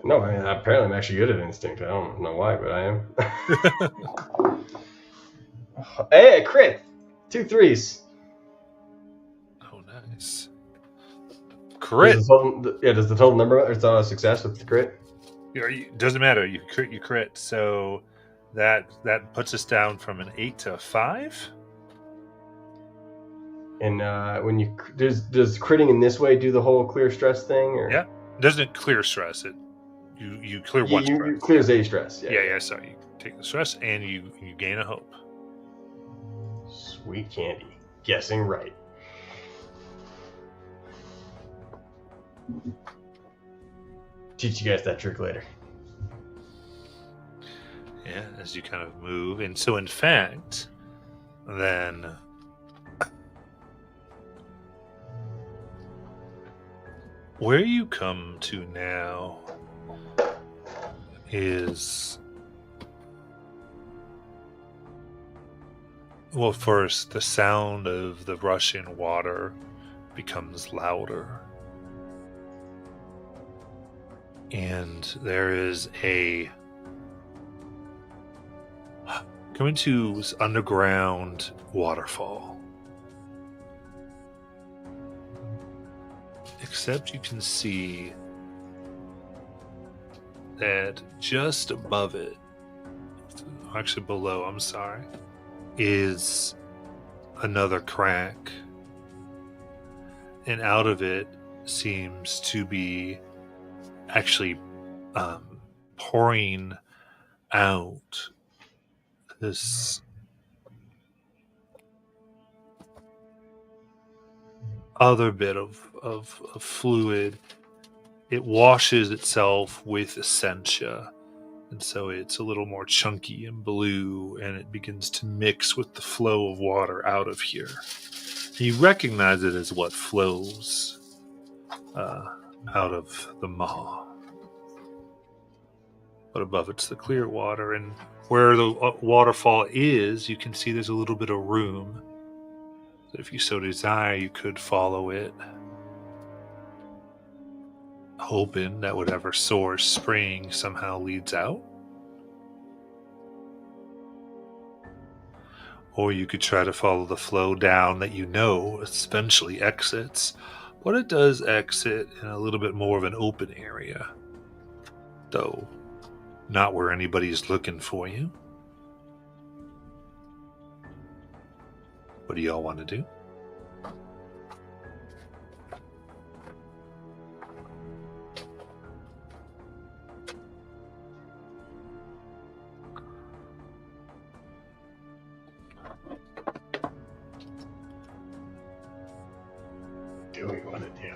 No, apparently I'm actually good at instinct. I don't know why, but I am. Hey, crit! 2 3s. Oh, nice. Crit. Does the total number, or it's not a success with the crit? Doesn't matter. You crit. So that puts us down from an 8 to a 5. And when you does critting in this way do the whole clear stress thing? Or? Yeah. It doesn't clear stress. You clear one You stress. clears a stress. Yeah. Sorry, you take the stress and you gain a hope. Sweet candy. Guessing right. Teach you guys that trick later. Yeah, as you kind of move, and so in fact, then where you come to now is, well, first the sound of the rushing water becomes louder, and there is a coming to this underground waterfall. Except you can see that just above it, actually below, I'm sorry, is another crack. And out of it seems to be actually pouring out this other bit of fluid. It washes itself with essentia, and so it's a little more chunky and blue, and it begins to mix with the flow of water out of here. You recognize it as what flows out of the maw. But above it's the clear water, and where the waterfall is, you can see there's a little bit of room. So if you so desire, you could follow it, hoping that whatever source spring somehow leads out. Or you could try to follow the flow down that you know eventually exits, but it does exit in a little bit more of an open area, though not where anybody's looking for you. What do y'all want to do? Do we want to do?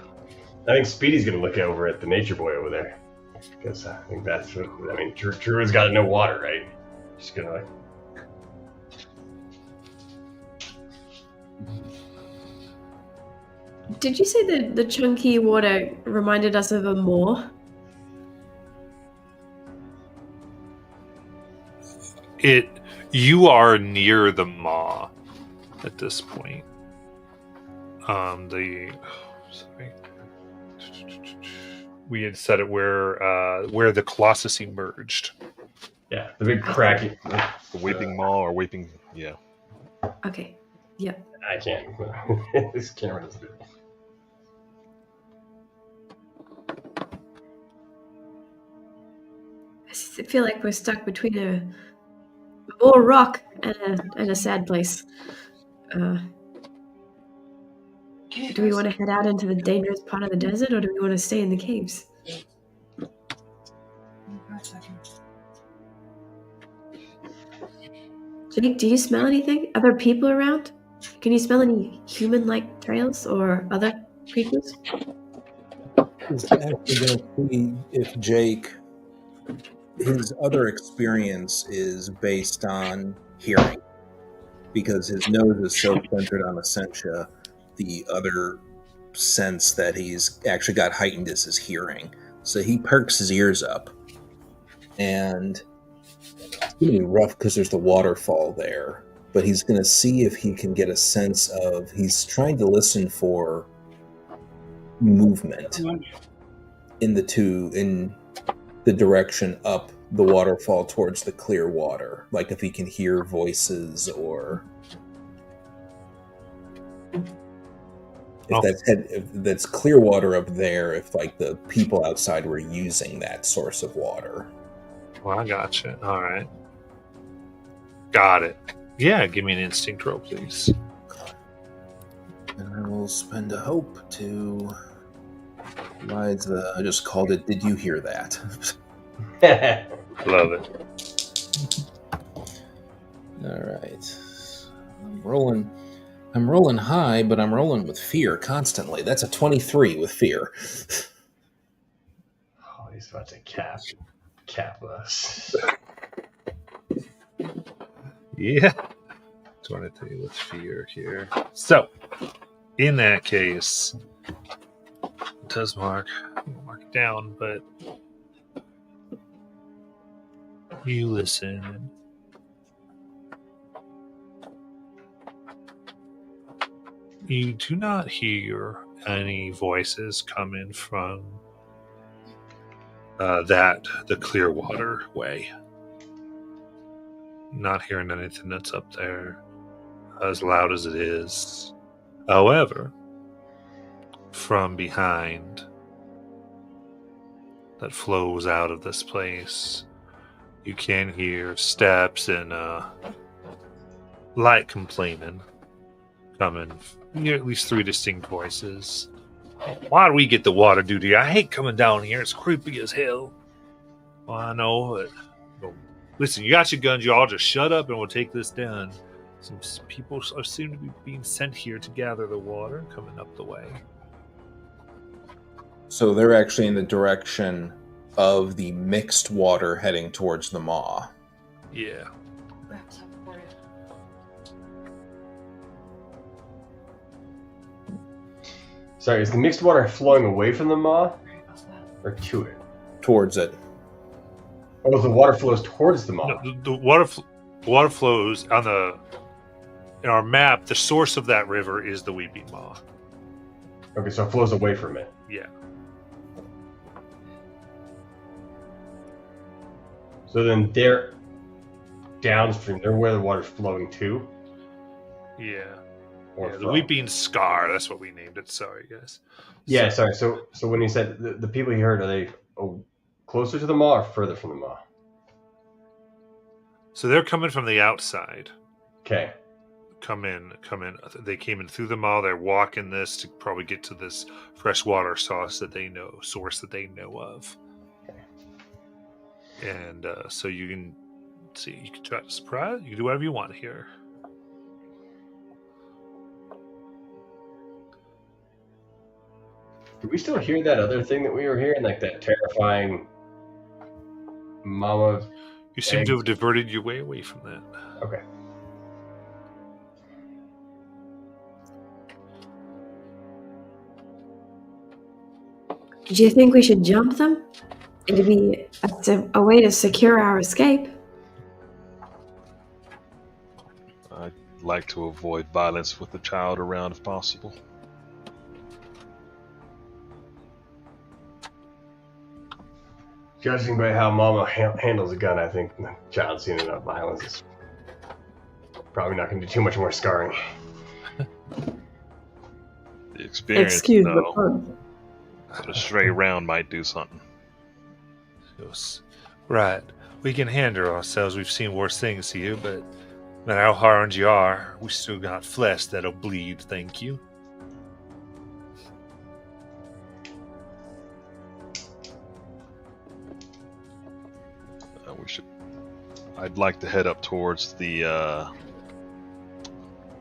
I think Speedy's gonna look over at the nature boy over there, because I think that's what I mean. Druid's got to know water, right? Just gonna like. Did you say that the chunky water reminded us of a moor? You are near the maw at this point. We had said it where the Colossus emerged. Yeah, the big crack. The weeping maw or weeping, yeah. Okay. Yeah. I can't. This camera doesn't do it. I feel like we're stuck between a more rock and a sad place. Do we want to head out into the dangerous part of the desert, or do we want to stay in the caves? Jake, do you smell anything? Are there people around? Can you smell any human-like trails or other creatures? He's actually going to see if Jake, his other experience is based on hearing, because his nose is so centered on Essentia. The other sense that he's actually got heightened is his hearing. So he perks his ears up, and it's going to be rough because there's the waterfall there, but he's going to see if he can get a sense of, he's trying to listen for movement in the direction up the waterfall towards the clear water, like if he can hear voices, or if that's clear water up there, if like the people outside were using that source of water. Well, I gotcha. All right. Got it. Yeah, give me an instinct roll, please. And I will spend a hope to ride the. I just called it. Did you hear that? Love it. All right. I'm rolling high, but I'm rolling with fear constantly. That's a 23 with fear. Oh, he's about to cap us. Yeah. Trying to tell you what's fear here. So, in that case, it does mark it down, but you listen. You do not hear any voices coming from the Clearwater way. Not hearing anything that's up there as loud as it is. However, from behind that flows out of this place, you can hear steps and light complaining coming. You hear at least 3 distinct voices. Why do we get the water duty? I hate coming down here. It's creepy as hell. Well, I know, but listen, you got your guns. You all just shut up and we'll take this down. Some people seem to be being sent here to gather the water coming up the way. So they're actually in the direction of the mixed water heading towards the maw. Yeah. Sorry, is the mixed water flowing away from the maw or to it? Towards it. Oh, the water flows towards the maw. No, the water flows on in our map. The source of that river is the Weeping Maw. Okay, so it flows away from it. Yeah. So then they're downstream. They're where the water's flowing to. Yeah. Or The from. Weeping Scar. That's what we named it. Sorry, guys. Yeah, sorry. So when you said the people you heard, are they closer to the maw or further from the maw? So they're coming from the outside. Okay. Come in. They came in through the maw. They're walking this to probably get to this freshwater source that they know of. Okay. And so you can see. You can try to surprise. You can do whatever you want here. Do we still hear that other thing that we were hearing, like that terrifying mama? You seem to have diverted your way away from that. Okay. Do you think we should jump them? It'd be a way to secure our escape. I'd like to avoid violence with the child around if possible. Judging by how Mama handles a gun, I think the child's seen enough violence. It's probably not going to do too much more scarring. The experience, Excuse the though, pun. but a stray round might do something. Yes. Right. We can handle ourselves. We've seen worse things here, but no matter how hard you are, we still got flesh that'll bleed, thank you. I'd like to head up towards the. You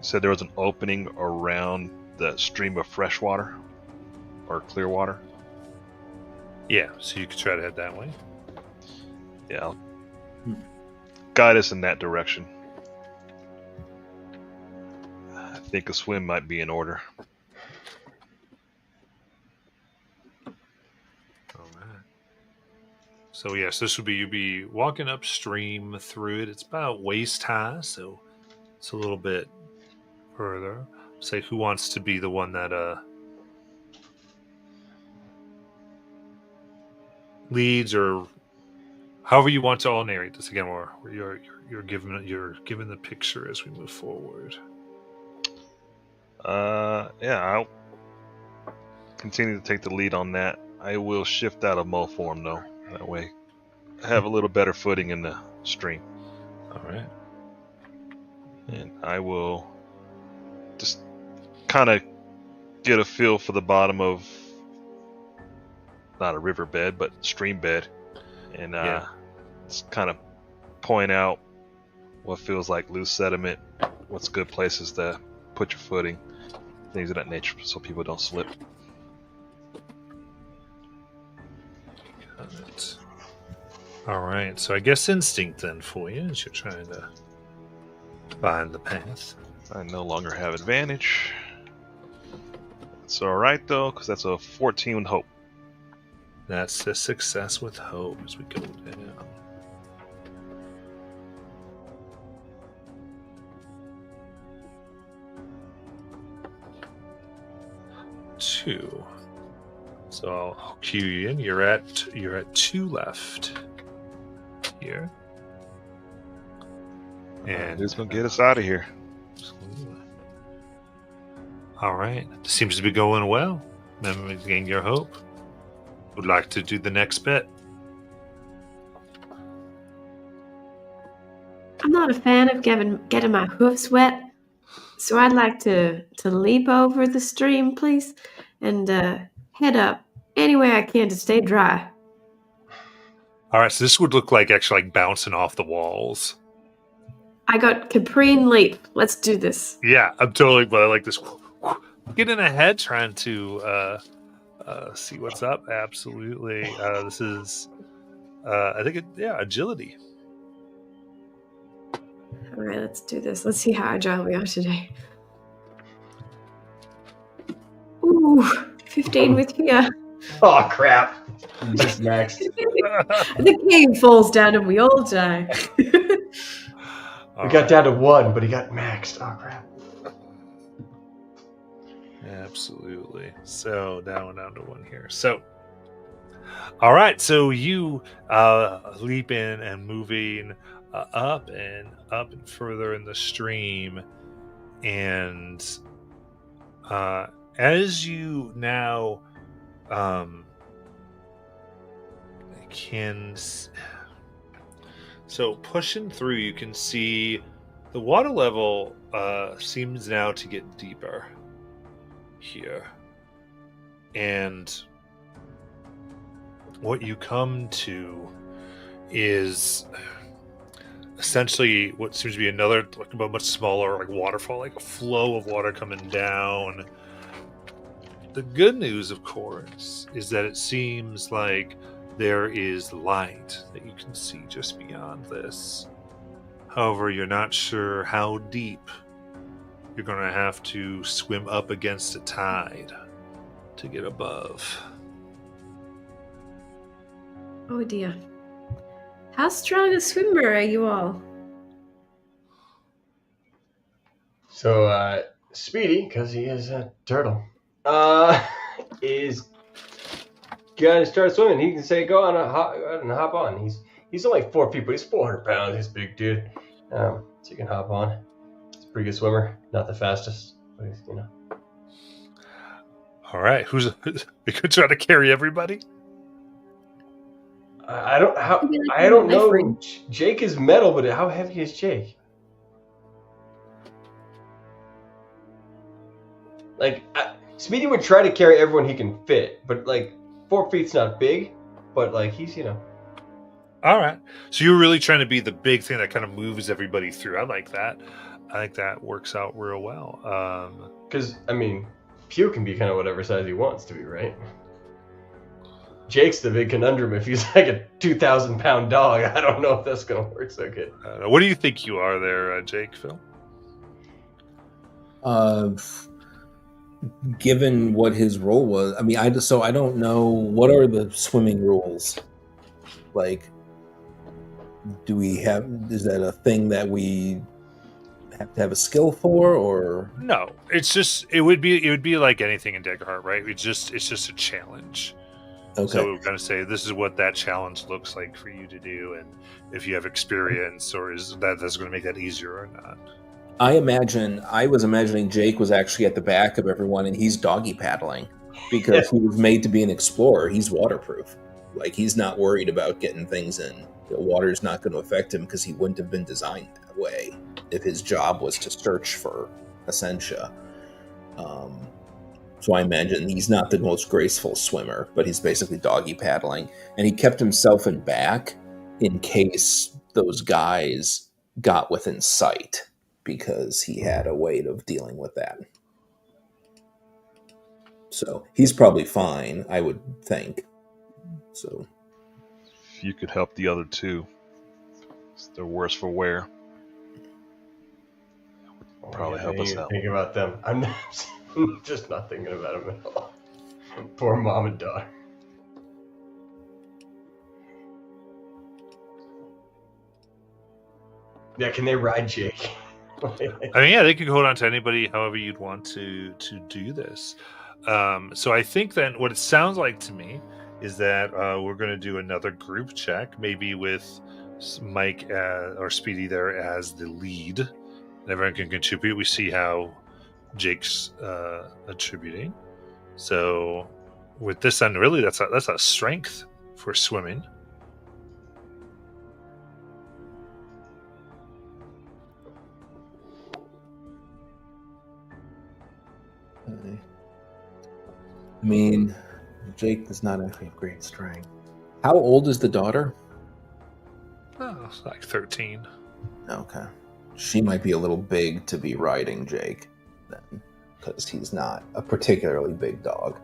said there was an opening around the stream of fresh water, or clear water. Yeah, so you could try to head that way. Yeah, I'll guide us in that direction. I think a swim might be in order. So yes, this would be you'd be walking upstream through it. It's about waist high, so it's a little bit further. Say, who wants to be the one that leads, or however you want to all narrate this again, or you're given the picture as we move forward. Yeah, I'll continue to take the lead on that. I will shift out of mole form though. That way, I have a little better footing in the stream. All right. And I will just kind of get a feel for the bottom of not a riverbed, but stream bed, and just kind of point out what feels like loose sediment, what's good places to put your footing, things of that nature, so people don't slip. Got it. All right, so I guess instinct then for you as you're trying to find the path. I no longer have advantage. It's all right though, because that's a 14 with hope. That's a success with hope as we go down. Two. So I'll cue you in. You're at 2 left here. And Who's gonna get us out of here? absolutely. All right. Seems to be going well. Memories gain your hope. Would like to do the next bit. I'm not a fan of getting my hoofs wet, so I'd like to leap over the stream, please, and head up any way I can to stay dry. All right, so this would look like actually like bouncing off the walls. I got Caprine leap. Let's do this. Yeah, I'm totally, but I like this. Getting ahead, trying to see what's up. Absolutely. This is, I think, agility. All right, let's do this. Let's see how agile we are today. Ooh, 15 with fear. Oh crap! Just maxed. The game falls down and we all die. We got down to 1, but he got maxed. Oh crap! Absolutely. So down to 1 here. So, all right. So you leap in and moving up and further in the stream, and as you now so pushing through, you can see the water level seems now to get deeper here, and what you come to is essentially what seems to be another, like, a much smaller, like, waterfall, like a flow of water coming down. The good news, of course, is that it seems like there is light that you can see just beyond this. However, you're not sure how deep. You're going to have to swim up against a tide to get above. Oh dear. How strong a swimmer are you all? So, Speedy, because he is a turtle, is gonna start swimming. He can say, "Go on and hop on." He's only 4 feet, but he's 400 pounds. He's a big dude, so he can hop on. He's a pretty good swimmer. Not the fastest, but he's, you know. All right, who's we could try to carry everybody? I don't know. Jake is metal, but how heavy is Jake? Like, Speedy would try to carry everyone he can fit, but like 4 feet's not big, but like he's, you know. All right, so you're really trying to be the big thing that kind of moves everybody through. I like that. I think that works out real well. Because I mean, Pew can be kind of whatever size he wants to be, right? Jake's the big conundrum. If he's like a 2,000-pound dog, I don't know if that's gonna work so good. What do you think you are there, Jake, Phil? Given what his role was, I mean, I don't know what are the swimming rules. Like, is that a thing that we have to have a skill for, or no? It's just it would be like anything in Daggerheart, right? It's just a challenge. Okay. So we're going to say this is what that challenge looks like for you to do, and if you have experience, or is that's going to make that easier or not. I was imagining Jake was actually at the back of everyone, and he's doggy paddling because he was made to be an explorer. He's waterproof. Like, he's not worried about getting things in. The water's not going to affect him because he wouldn't have been designed that way if his job was to search for Essentia. So I imagine he's not the most graceful swimmer, but he's basically doggy paddling. And he kept himself in back in case those guys got within sight, because he had a way of dealing with that. So he's probably fine, I would think. So If you could help the other two, they're worse for wear. Probably I help didn't us even out. think about them. I'm just not thinking about them at all. Poor mom and daughter. Yeah, can they ride Jake? I mean, yeah, they can hold on to anybody however you'd want to do this. So I think then what it sounds like to me is that we're going to do another group check, maybe with Mike or Speedy there as the lead. And everyone can contribute. We see how Jake's attributing. So with this end, really, that's a strength for swimming. I mean, Jake does not actually have great strength. How old is the daughter? Oh, it's like 13. Okay. She might be a little big to be riding Jake then, because he's not a particularly big dog.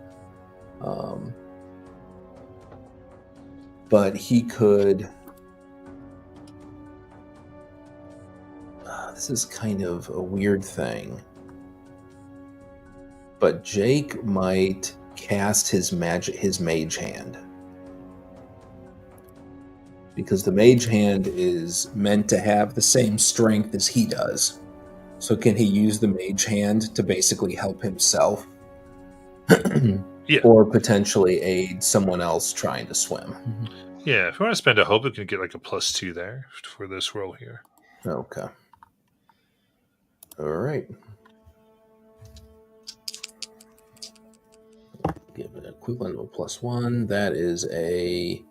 But he could... this is kind of a weird thing. But Jake might cast his mage hand. Because the mage hand is meant to have the same strength as he does. So can he use the mage hand to basically help himself? Yeah. Or potentially aid someone else trying to swim? Yeah, if you want to spend a hope, you can get like a +2 there for this roll here. Okay. All right. Give it an equivalent of a +1. That is a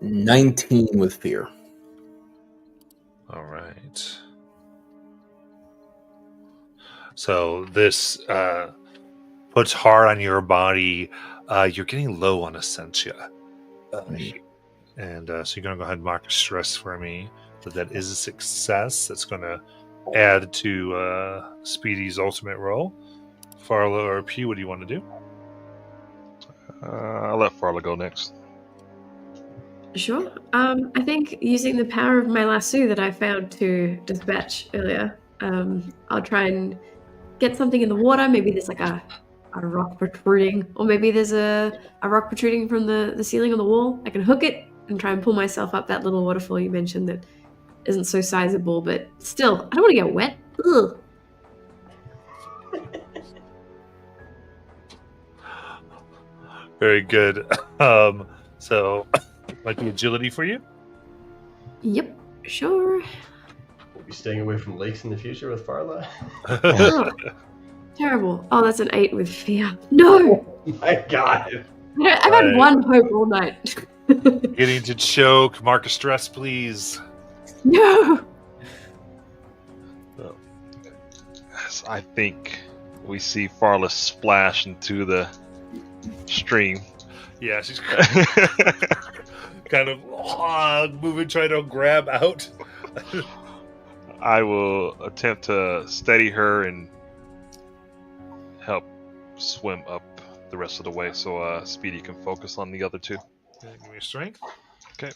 19 with fear. All right. So this puts hard on your body. You're getting low on Essentia. And so you're going to go ahead and mark a stress for me. But that is a success. That's going to add to Speedy's ultimate roll. Farla or P, what do you want to do? I'll let Farla go next. Sure. I think using the power of my lasso that I found to dispatch earlier, I'll try and get something in the water. Maybe there's like a rock protruding, or maybe there's a rock protruding from the ceiling on the wall. I can hook it and try and pull myself up that little waterfall you mentioned that isn't so sizable, but still, I don't want to get wet. Ugh. Very good. So might be agility for you. Yep, sure. We'll be staying away from lakes in the future with Farla. Oh, terrible. Oh, that's an 8 with fear. No! My God. I've had one hope all night. Getting to choke. Mark a stress, please. No! Yes, I think we see Farla splash into the stream. Yeah, she's kind of moving, trying to grab out. I will attempt to steady her and help swim up the rest of the way so Speedy can focus on the other two. Okay, give me a strength. Okay.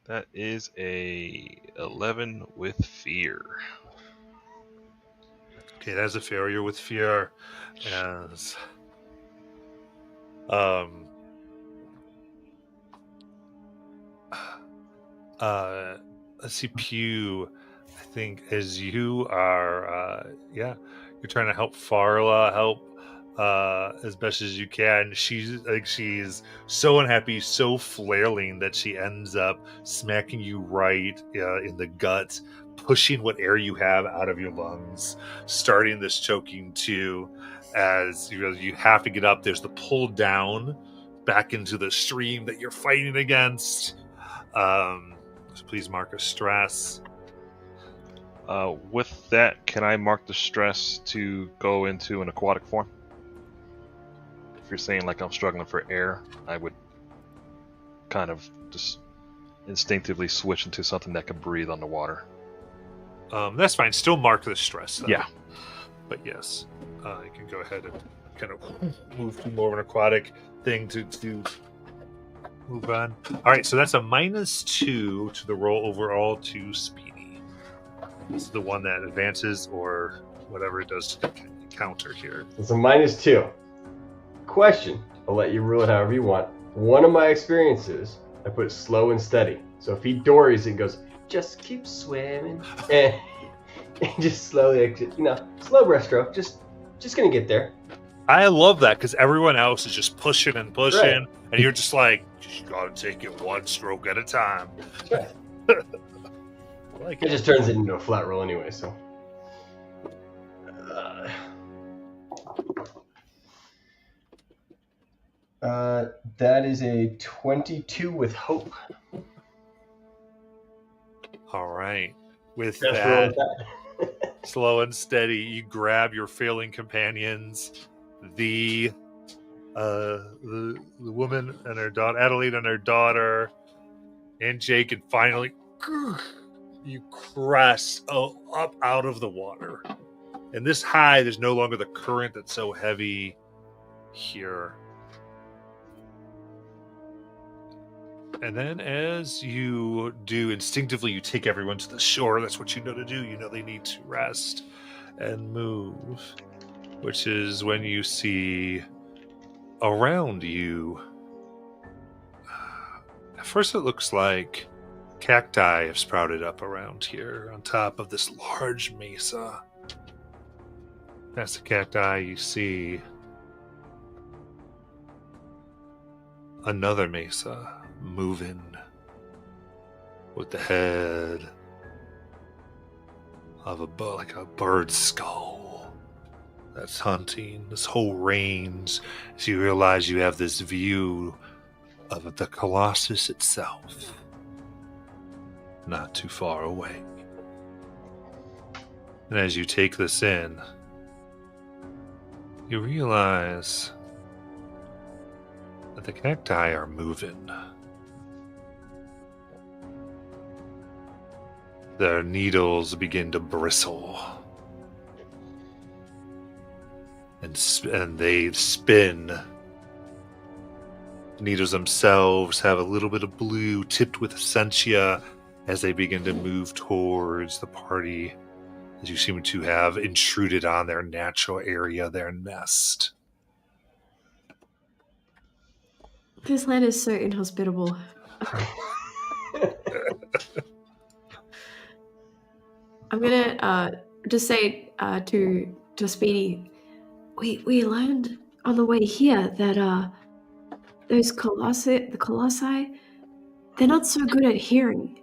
That is a 11 with fear. Okay, that's a failure with fear. As let's see, Pew. I think as you are, you're trying to help Farla help as best as you can. She's so unhappy, so flailing that she ends up smacking you right in the gut, pushing what air you have out of your lungs, starting this choking too. As you have to get up, there's the pull down back into the stream that you're fighting against. So please mark a stress. With that, can I mark the stress to go into an aquatic form? If you're saying like I'm struggling for air, I would kind of just instinctively switch into something that can breathe underwater. That's fine. Still mark the stress. Though. Yeah. But yes, you can go ahead and kind of move to more of an aquatic thing to move on. All right, so that's a -2 to the roll overall to Speedy. This is the one that advances or whatever it does to counter here. It's a -2. Question. I'll let you rule it however you want. One of my experiences, I put slow and steady. So if he dories and goes, just keep swimming, and just slowly, slow breaststroke, just gonna get there. I love that because everyone else is just pushing and pushing, Right. and you're just like, you gotta take it one stroke at a time. Right. I like It it. just turns it into a flat roll anyway, so. That is a 22 with hope. All right. With Best roll that, with that. slow and steady, you grab your failing companions, the woman and her daughter, Adelaide and her daughter, and Jake, and finally you crest up out of the water. And this high, there's no longer the current that's so heavy here. And then as you do, instinctively, you take everyone to the shore. That's what you know to do. You know they need to rest and move, which is when you see around you. At first it looks like cacti have sprouted up around here on top of this large mesa. That's the cacti. You see another mesa moving with the head of like a bird's skull that's hunting this whole range. So you realize you have this view of the Colossus itself not too far away. And as you take this in, you realize that the cacti are moving. Their needles begin to bristle. And they spin. The needles themselves have a little bit of blue tipped with essentia as they begin to move towards the party, as you seem to have intruded on their natural area, their nest. This land is so inhospitable. I'm gonna just say to Speedy, we learned on the way here that those the colossi, they're not so good at hearing.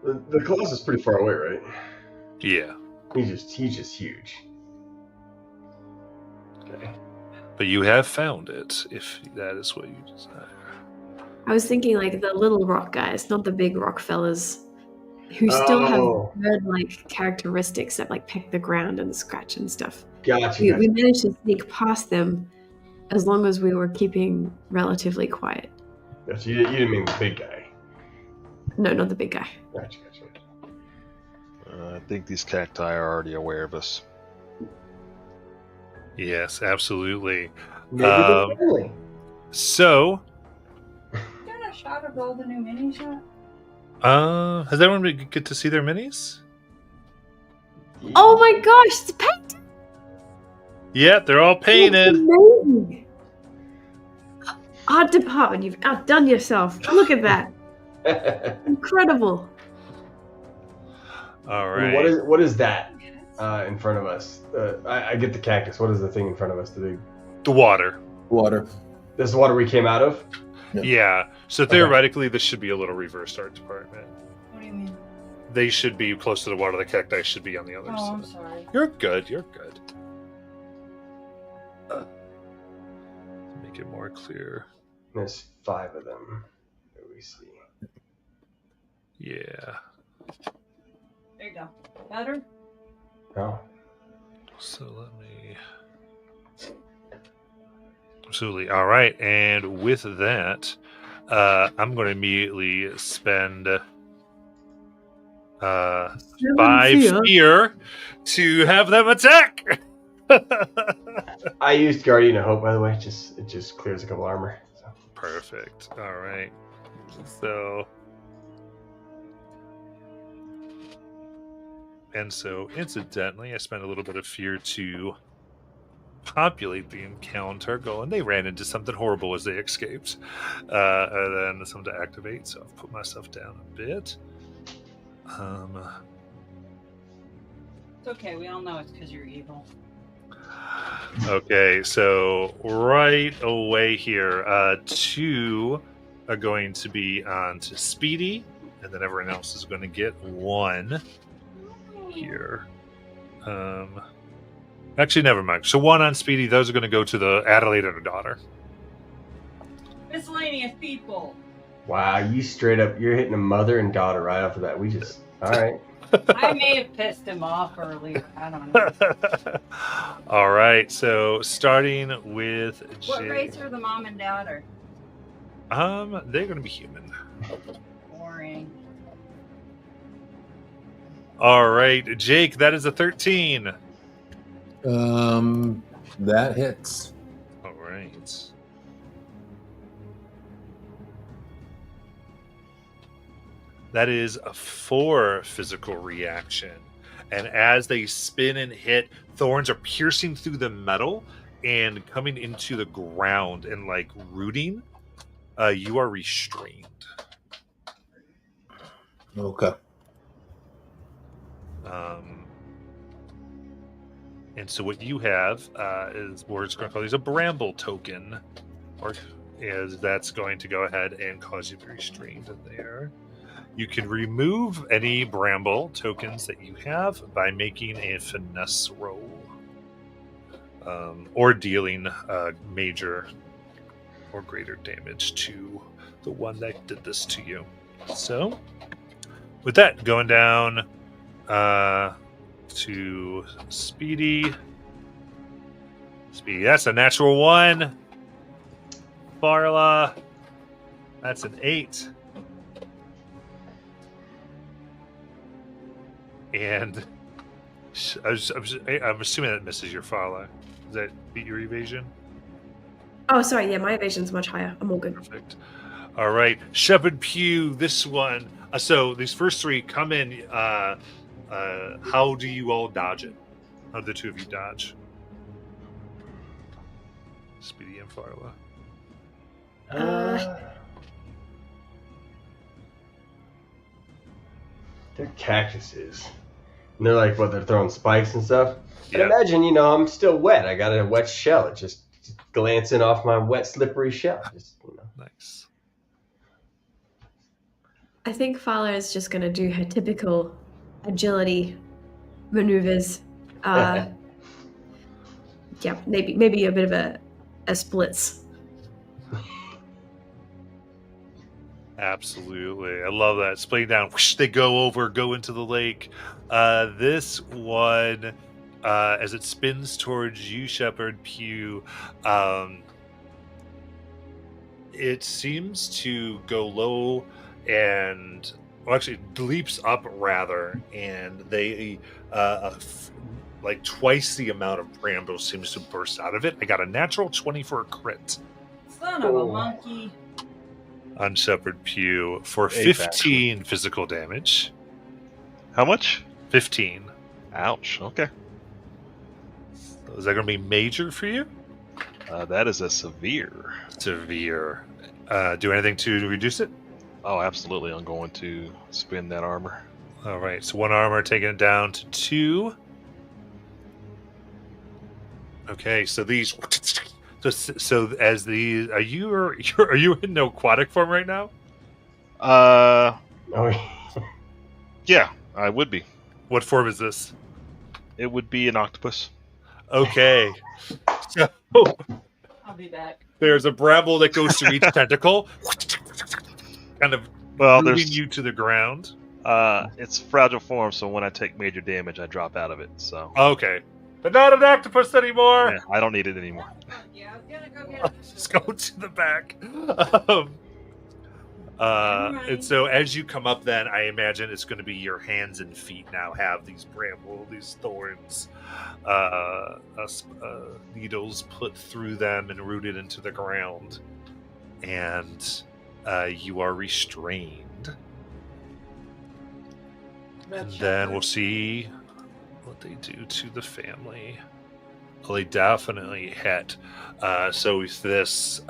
The Colossus is pretty far away, right? Yeah. He's just huge. Okay. But you have found it, if that is what you desire. I was thinking like the little rock guys, not the big rock fellas, who still have bird-like characteristics that like peck the ground and scratch and stuff. Gotcha. We managed to sneak past them as long as we were keeping relatively quiet. Gotcha. You didn't mean the big guy. No, not the big guy. Gotcha. I think these cacti are already aware of us. Yes, absolutely. Maybe they're friendly. So, Got a shot of all the new minis yet? has everyone get to see their minis? Oh my gosh, it's painted! Yeah, they're all painted. Amazing. Art department, you've outdone yourself. Look at that. Incredible. All right. What is that in front of us? I get the cactus. What is the thing in front of us? The water. Water. This is water we came out of? Yeah. So theoretically, this should be a little reversed art department. What do you mean? They should be close to the water. The cacti should be on the other Oh, side. I'm sorry. You're good. You're good. Make make it more clear. There's 5 of them. Let me see. Yeah. There you go. Better? Oh. So let me. Absolutely. All right. And with that, I'm going to immediately spend 5 fear to have them attack. I used Guardian of Hope, by the way. It just clears a couple armor. So. Perfect. All right. So. And so, incidentally, I spent a little bit of fear to populate the encounter, going, they ran into something horrible as they escaped. And then some to activate, so I've put myself down a bit. It's okay. We all know it's because you're evil. Okay, so right away here, 2 are going to be on to Speedy, and then everyone else is going to get 1 here. Actually, never mind. So 1 on Speedy, those are going to go to the Adelaide and her daughter. Miscellaneous people. Wow, you're hitting a mother and daughter right off of that. All right. I may have pissed him off earlier. I don't know. All right, so starting with What race are the mom and daughter? they're going to be human. Boring. All right, Jake, that is a 13. That hits. All right. That is a 4 physical reaction. And as they spin and hit, thorns are piercing through the metal and coming into the ground and like rooting. You are restrained. Okay. And so what you have is, we're just going to call these a bramble token, or is that's going to go ahead and cause you to be restrained in there. You can remove any bramble tokens that you have by making a finesse roll, or dealing major or greater damage to the one that did this to you. So, with that, going down to Speedy. Speedy, that's a natural 1. Farla, that's an 8. And I'm assuming that misses your Farla. Does that beat your evasion? Oh, sorry. Yeah, my evasion's much higher. I'm all good. Perfect. All right, Shepherd Pugh, this one. So these first 3 come in. How do you all dodge it? How do the 2 of you dodge? Speedy and Farla. They're cactuses. And they're like, they're throwing spikes and stuff? Yeah. And imagine, I'm still wet. I got a wet shell. It's just glancing off my wet, slippery shell. Nice. I think Fala is just going to do her typical agility maneuvers. Yeah, maybe a bit of a splits. Absolutely. I love that. Splaying down, whoosh, they go into the lake. This one, as it spins towards you, Shepherd Pugh, it seems to go low and, well, actually leaps up rather, and they, like twice the amount of bramble seems to burst out of it. I got a natural 20 for a crit. Son of a monkey. On Shepherd Pugh for 15 physical damage. How much? 15. Ouch. Okay. So is that going to be major for you? That is a severe. Severe. Do anything to reduce it? Oh, absolutely. I'm going to spin that armor. All right. So 1 armor, taking it down to 2. Okay. So these. So as these, are you in no aquatic form right now? Yeah, I would be. What form is this? It would be an octopus. Okay. So I'll be back. there's a bramble that goes through each tentacle, kind of Well, moving there's you to the ground. it's fragile form, so when I take major damage, I drop out of it. So Okay, but not an octopus anymore. yeah, I don't need it anymore. Yeah, I was gonna go get it. Just go to the back. And so as you come up, then I imagine it's going to be your hands and feet now have these bramble, these thorns, needles put through them and rooted into the ground, and you are restrained. And then we'll see what they do to the family. Well, they definitely hit. So with this,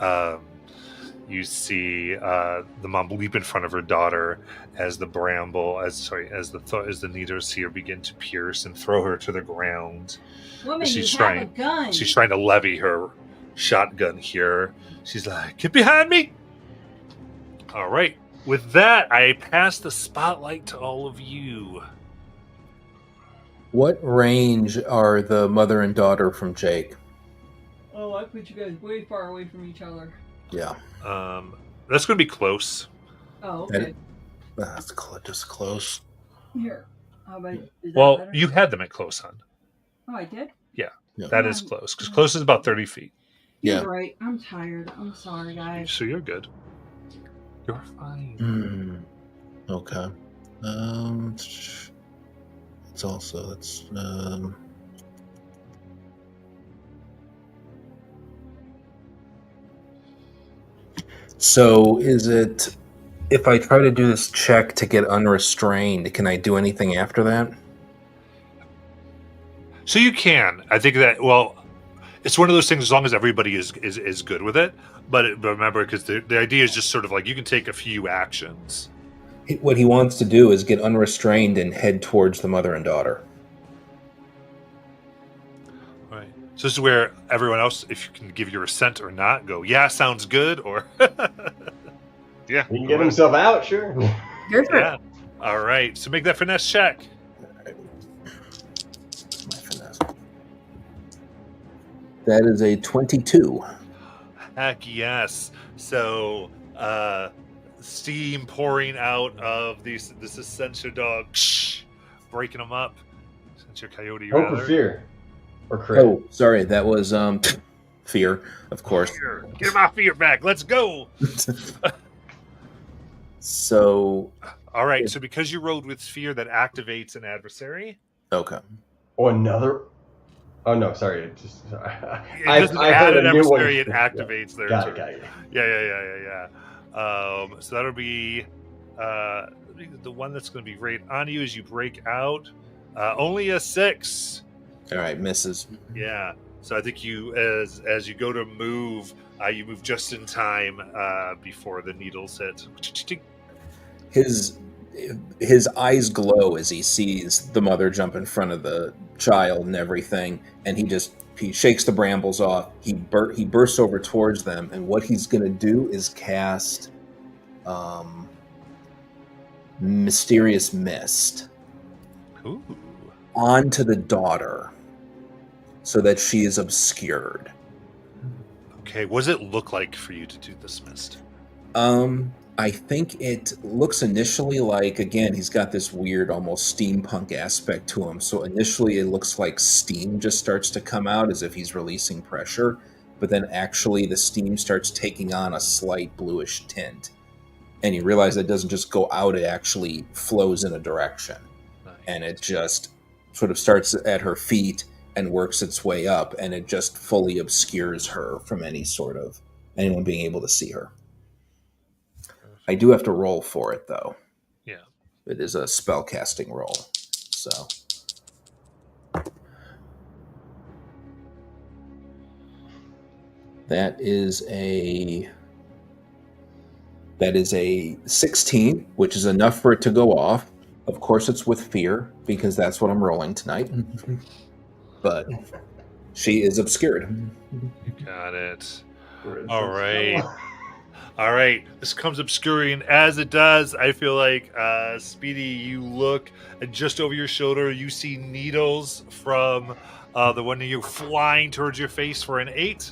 you see the mom leap in front of her daughter as the bramble, as the needles here begin to pierce and throw her to the ground. Woman, she's you trying- have a gun. She's trying to levy her shotgun here. She's like, "Get behind me!" All right. With that, I pass the spotlight to all of you. What range are the mother and daughter from Jake? Oh, I put you guys way far away from each other. Yeah, That's going to be close. Oh, That- okay. that's just close. Here. How about, is that Well, better? you had them at close, hun. Oh, I did? That is close, because close is about 30 feet. Yeah. You're right. I'm tired. I'm sorry, guys. So you're good. You're fine. Okay. It's also So is it if I try to do this check to get unrestrained, can I do anything after that? So you can. I think that, well, it's one of those things as long as everybody is good with it. But remember, because the idea is just sort of like you can take a few actions. What he wants to do is get unrestrained and head towards the mother and daughter. Right. So this is where everyone else, if you can give your assent or not, go, yeah, sounds good, or Yeah, He can get himself out, sure. Go for yeah. it. All right. So make that finesse check. My finesse. That is a 22. Heck yes. So steam pouring out of this Essentia dog, breaking them up. Essentia coyote, Hope or rather. fear. Or crit. Oh, sorry, that was fear, of course. Here, get my fear back. Let's go. So, All right. So because you rode with fear, that activates an adversary. okay. Oh, another. Oh no, sorry. It just. It doesn't add an adversary; it activates their Got turn. it, got it. Yeah. So that'll be the one that's going to be right on you as you break out. Only a 6. All right, misses. Yeah. So I think you, as you go to move, you move just in time before the needles hit. His eyes glow as he sees the mother jump in front of the child and everything, and he shakes the brambles off. He bursts over towards them, and what he's going to do is cast Mysterious Mist Ooh. onto the daughter so that she is obscured. Okay. What does it look like for you to do this mist? I think it looks initially like, again, he's got this weird, almost steampunk aspect to him. So initially it looks like steam just starts to come out as if he's releasing pressure, but then actually the steam starts taking on a slight bluish tint. And you realize that doesn't just go out, it actually flows in a direction. Nice. And it just sort of starts at her feet and works its way up, and it just fully obscures her from anyone being able to see her. I do have to roll for it, though. Yeah. It is a spell casting roll. So. That is a 16, which is enough for it to go off. Of course, it's with fear, because that's what I'm rolling tonight. But she is obscured. You got it. All right. All right, this comes obscuring. As it does, I feel like, Speedy, you look, and just over your shoulder, you see needles from the one of you flying towards your face for an 8.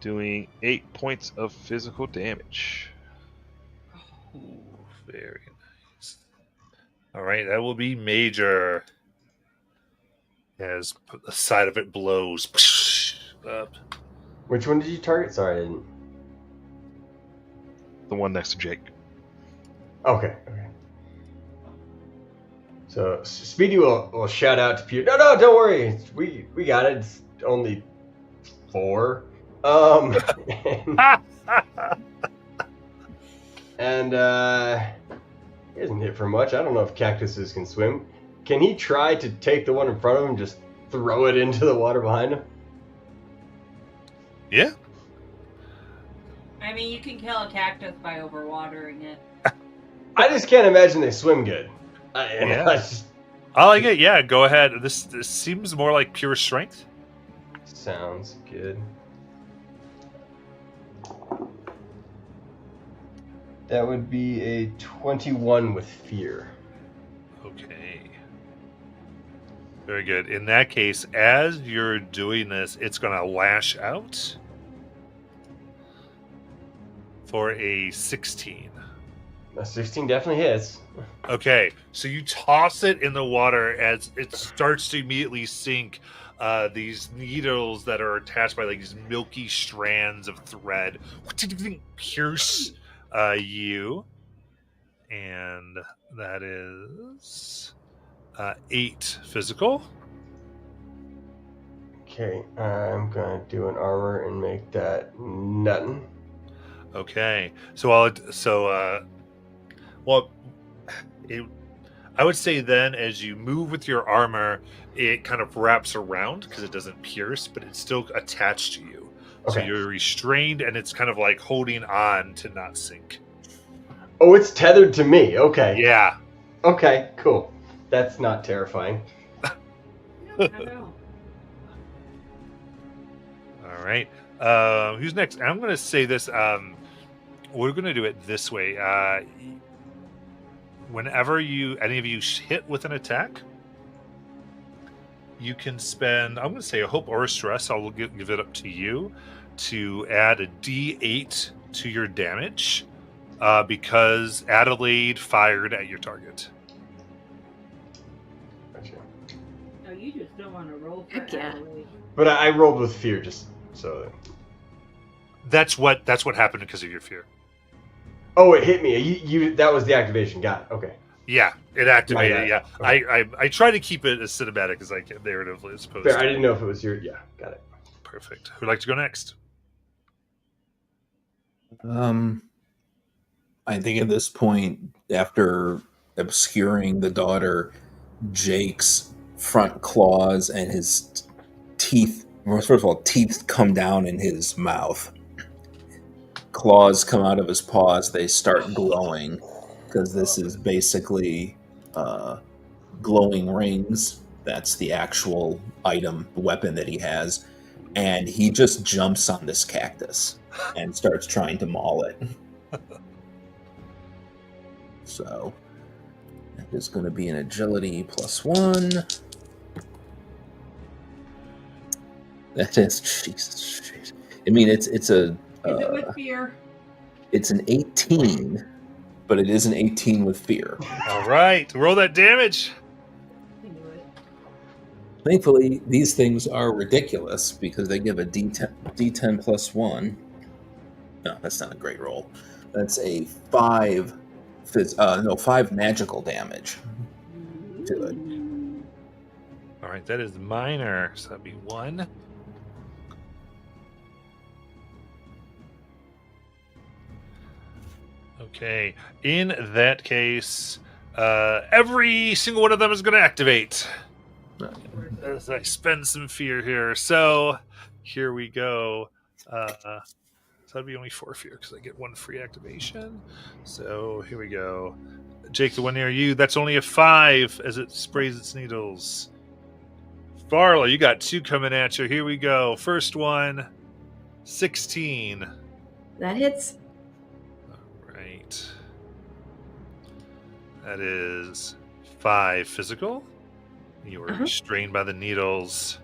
doing 8 points of physical damage. Ooh, very nice. All right, that will be major. As the side of it blows up. Which one did you target? Sorry, I didn't. The one next to Jake. Okay. So Speedy will shout out to Peter. No, don't worry. We got it. It's only 4. And he doesn't hit for much. I don't know if cactuses can swim. Can he try to take the one in front of him, just throw it into the water behind him? Yeah. I mean, you can kill a cactus by overwatering it. I just can't imagine they swim good. Yeah. I just, I like it. Yeah, go ahead. This seems more like pure strength. sounds good. That would be a 21 with fear. Okay. Very good. In that case, as you're doing this, it's going to lash out for a 16. A 16 definitely hits. Okay, so you toss it in the water as it starts to immediately sink. These needles that are attached by like these milky strands of thread pierce you, and that is 8 physical. Okay, I'm gonna do an armor and make that nothing. Okay, I would say then as you move with your armor, it kind of wraps around because it doesn't pierce, but it's still attached to you. So Okay. you're restrained, and it's kind of like holding on to not sink. Oh, it's tethered to me. Okay. Yeah. Okay, cool. That's not terrifying. I know. All right. Who's next? I'm going to say this. We're going to do it this way. Whenever any of you hit with an attack, you can spend, I'm going to say a hope or a stress. I'll give it up to you to add a D8 to your damage because Adelaide fired at your target. Gotcha. No, you just don't want to roll for Heck yeah. Adelaide. But I rolled with fear just so. That's what happened because of your fear. Oh, it hit me. You that was the activation. Got it. Okay. Yeah, it activated. Right, Yeah, okay. I try to keep it as cinematic as I can, narratively as opposed Fair. I to. didn't know if it was your. Yeah, got it. Perfect. Who'd like to go next? I think at this point, after obscuring the daughter, Jake's front claws and his teeth, first of all, teeth come down in his mouth. Claws come out of his paws. They start glowing because this is basically glowing rings. That's the actual item, weapon that he has. And he just jumps on this cactus and starts trying to maul it. So that is going to be an agility +1. That is Jesus. I mean, it's a Is it with fear? it's an 18, but it is an 18 with fear. All right, roll that damage. I knew it. Thankfully, these things are ridiculous because they give a D10 +1. No, that's not a great roll. That's a 5 magical damage to it. All right, that is minor, so that'd be 1. Okay, in that case, every single one of them is going to activate. As I spend some fear here. So, here we go. So that'd be only 4 fear because I get 1 free activation. So, here we go. Jake, the one near you, that's only a 5 as it sprays its needles. Barlow, you got 2 coming at you. Here we go. First one, 16. That hits. All right. That is 5 physical. You were restrained by the needles.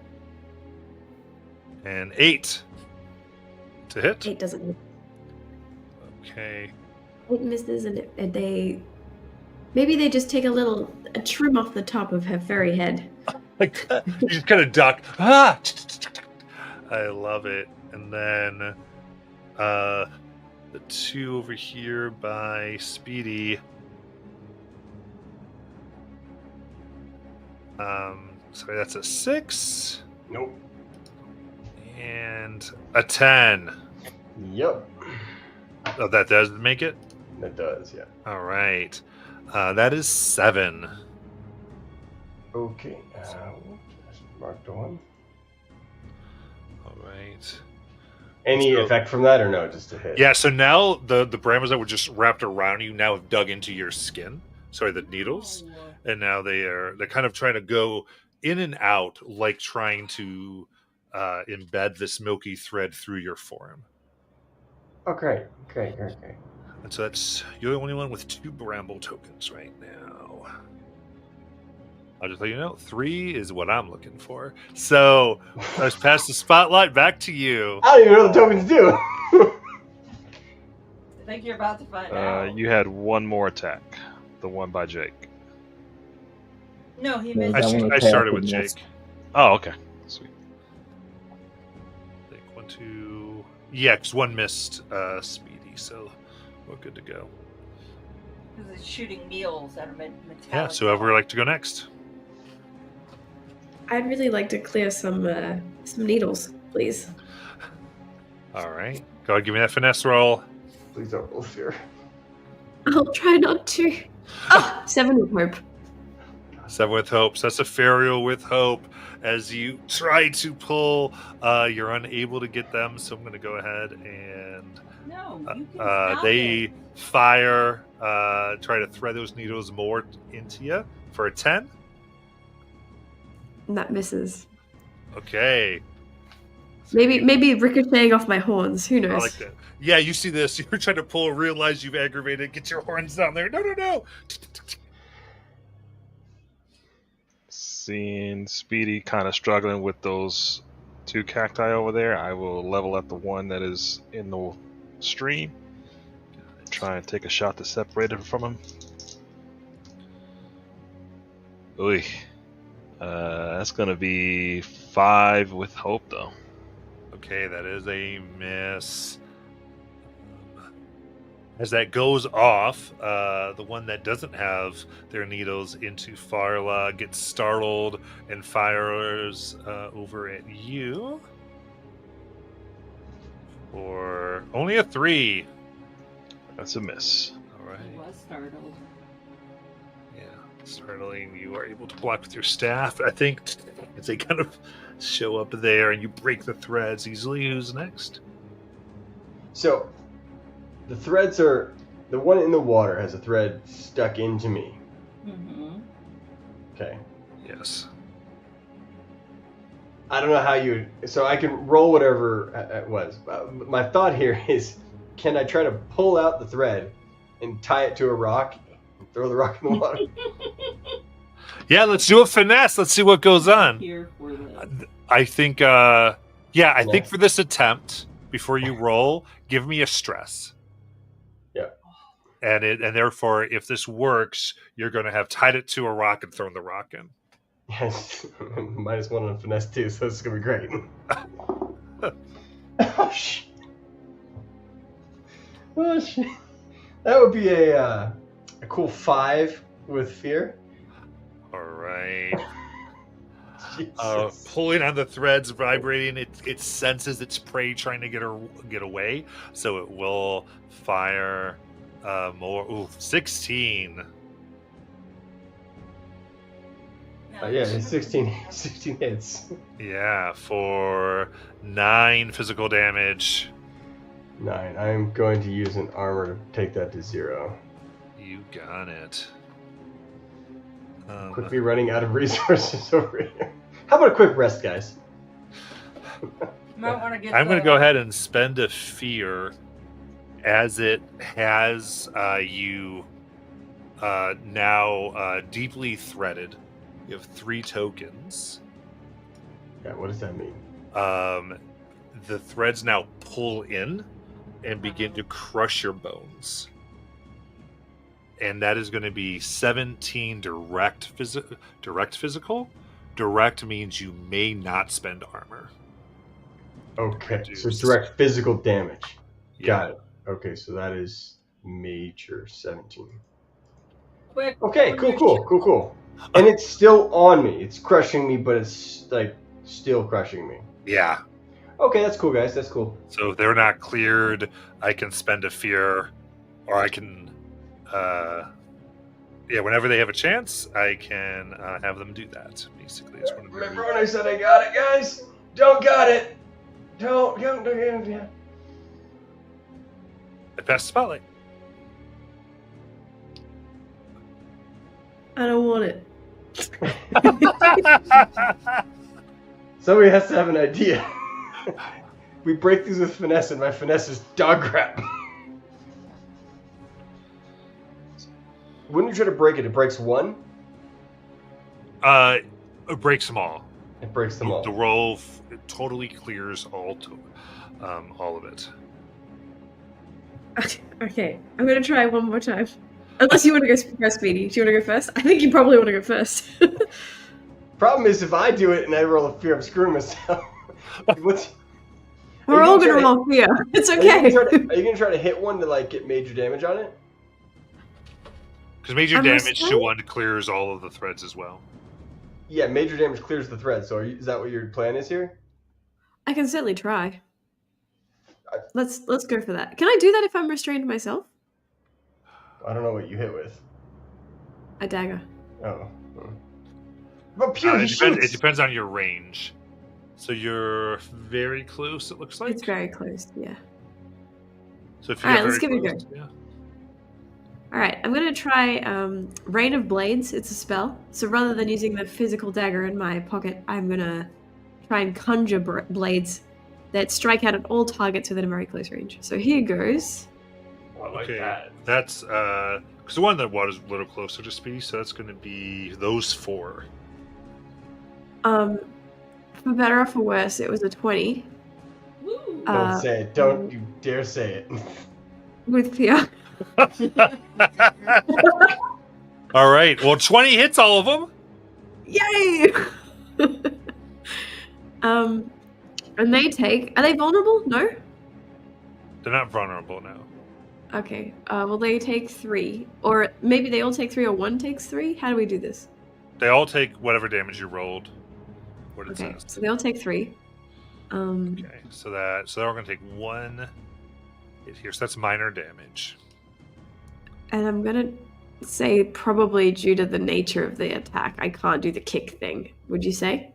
And 8 To hit? 8 doesn't hit. Okay. 8 misses, and they maybe they just take a trim off the top of her fairy head. Like, you just kind of duck. Ah! I love it. And then the 2 over here by Speedy. Sorry, that's a 6 Nope. and a 10. Yep. Oh, that does make it? That does, yeah. All right. That is 7. Okay. Just marked one. All right. Any So- effect from that or no? Just a hit? Yeah, so now the brambles that were just wrapped around you now have dug into your skin. Sorry, the needles. And now they're kind of trying to go in and out, like trying to embed this milky thread through your forearm. Oh, great. Great. And so you're the only one with 2 bramble tokens right now. I'll just let you know, 3 is what I'm looking for. So let's pass the spotlight back to you. I don't even know what the tokens do. I think you're about to find out. You had one more attack, the one by Jake. No, he Yeah, missed. that one I attack started would with miss. Jake. Oh, okay. Sweet. I think 1, 2. Yeah, because 1 missed Speedy, so we're good to go. Because it's shooting needles out of metallic. Yeah, so whoever would like to go next. I'd really like to clear some needles, please. All right. Go ahead, give me that finesse roll. Please don't roll fear. I'll try not to. Oh, 7 with hope. 7 with hope. So that's a Ferial with hope. As you try to pull, you're unable to get them. So I'm going to go ahead and No, you can stop they it. fire, try to thread those needles more into you for a 10. And that misses. Okay. Maybe ricocheting off my horns. Who knows? I like that. Yeah, you see this. You're trying to pull, realize you've aggravated. Get your horns down there. No. Seeing Speedy kind of struggling with those 2 cacti over there, I will level at the one that is in the stream. Try and take a shot to separate it from him. Oy. That's going to be 5 with hope, though. Okay, that is a miss. As that goes off, the one that doesn't have their needles into Farla gets startled and fires over at you. For only a 3. That's a miss. All right. He was startled. Yeah, startling. You are able to block with your staff. I think as they kind of show up there and you break the threads easily. Who's next? So, the threads are... The one in the water has a thread stuck into me. Mm-hmm. Okay. Yes. I don't know how you... So I can roll whatever it was. My thought here is, can I try to pull out the thread and tie it to a rock and throw the rock in the water? Yeah, let's do a finesse. Let's see what goes on. Here for the... I think, I think Yeah. for this attempt, before you roll, give me a stress. Yeah. And therefore, if this works, you're going to have tied it to a rock and thrown the rock in. Yes. -1 on finesse too, so this is going to be great. Oh, shit. Oh, shit. That would be a cool 5 with fear. All right. Jesus. Pulling on the threads, vibrating, it senses its prey trying to get away, so it will fire more. Ooh, 16. Yeah, it's 16 hits. Yeah, for 9 physical damage. 9. I'm going to use an armor to take that to 0. You got it. Quickly running out of resources over here. How about a quick rest, guys? Might want to get. I'm going to go ahead and spend a fear as it has you now deeply threaded. You have 3 tokens. Yeah, what does that mean? the threads now pull in and begin to crush your bones. And that is going to be 17 direct physical. Direct means you may not spend armor. Okay, so Reduced. direct physical damage. Yeah. Got it. Okay, so that is major 17. Quick. Okay, on cool, your cool, ship. cool, cool. And it's still on me. It's crushing me, but it's like still crushing me. Yeah. Okay, that's cool, guys. That's cool. So if they're not cleared, I can spend a fear, or I can, whenever they have a chance, I can have them do that. Basically, it's one of Remember when I said I got it, guys? Don't got it. Don't. I passed the spotlight. I don't want it. Somebody has to have an idea. We break these with finesse, and my finesse is dog crap. When you try to break it, it breaks one. It breaks them all. It breaks them all. The roll it totally clears all of it. Okay, I'm gonna try one more time. Unless you want to go first, Speedy. Do you want to go first? I think you probably want to go first. Problem is, if I do it and I roll a fear, I'm screwing myself. We're all gonna roll fear. It's okay. Are you gonna try to hit one to like get major damage on it? Because major I'm damage to sorry? one clears all of the threads as well. Yeah, major damage clears the thread. So is that what your plan is here? I can certainly try. Let's go for that. Can I do that if I'm restrained myself? I don't know what you hit with. A dagger. Oh. But pure, he It shoots. depends on your range. So you're very close, it looks like. It's very close, yeah. So if you Alright, get let's very give it a close, yeah. Alright, I'm gonna try Rain of Blades. It's a spell. So rather than using the physical dagger in my pocket, I'm gonna try and conjure blades that strike out at all targets within a very close range. So here goes. I like Okay, that. that's because the one in the water is a little closer to Speedy, so that's going to be those 4. For better or for worse, it was a 20 Woo. Don't say it. Don't you dare say it. with fear. All right, well, 20 hits all of them. Yay! And they take. Are they vulnerable? No. They're not vulnerable now. Okay. Well, they take 3, or maybe they all take 3, or one takes 3. How do we do this? They all take whatever damage you rolled. What it Okay. says. So they all take 3. Okay, so they're all going to take 1 hit here. So that's minor damage. And I'm gonna say probably due to the nature of the attack, I can't do the kick thing. Would you say?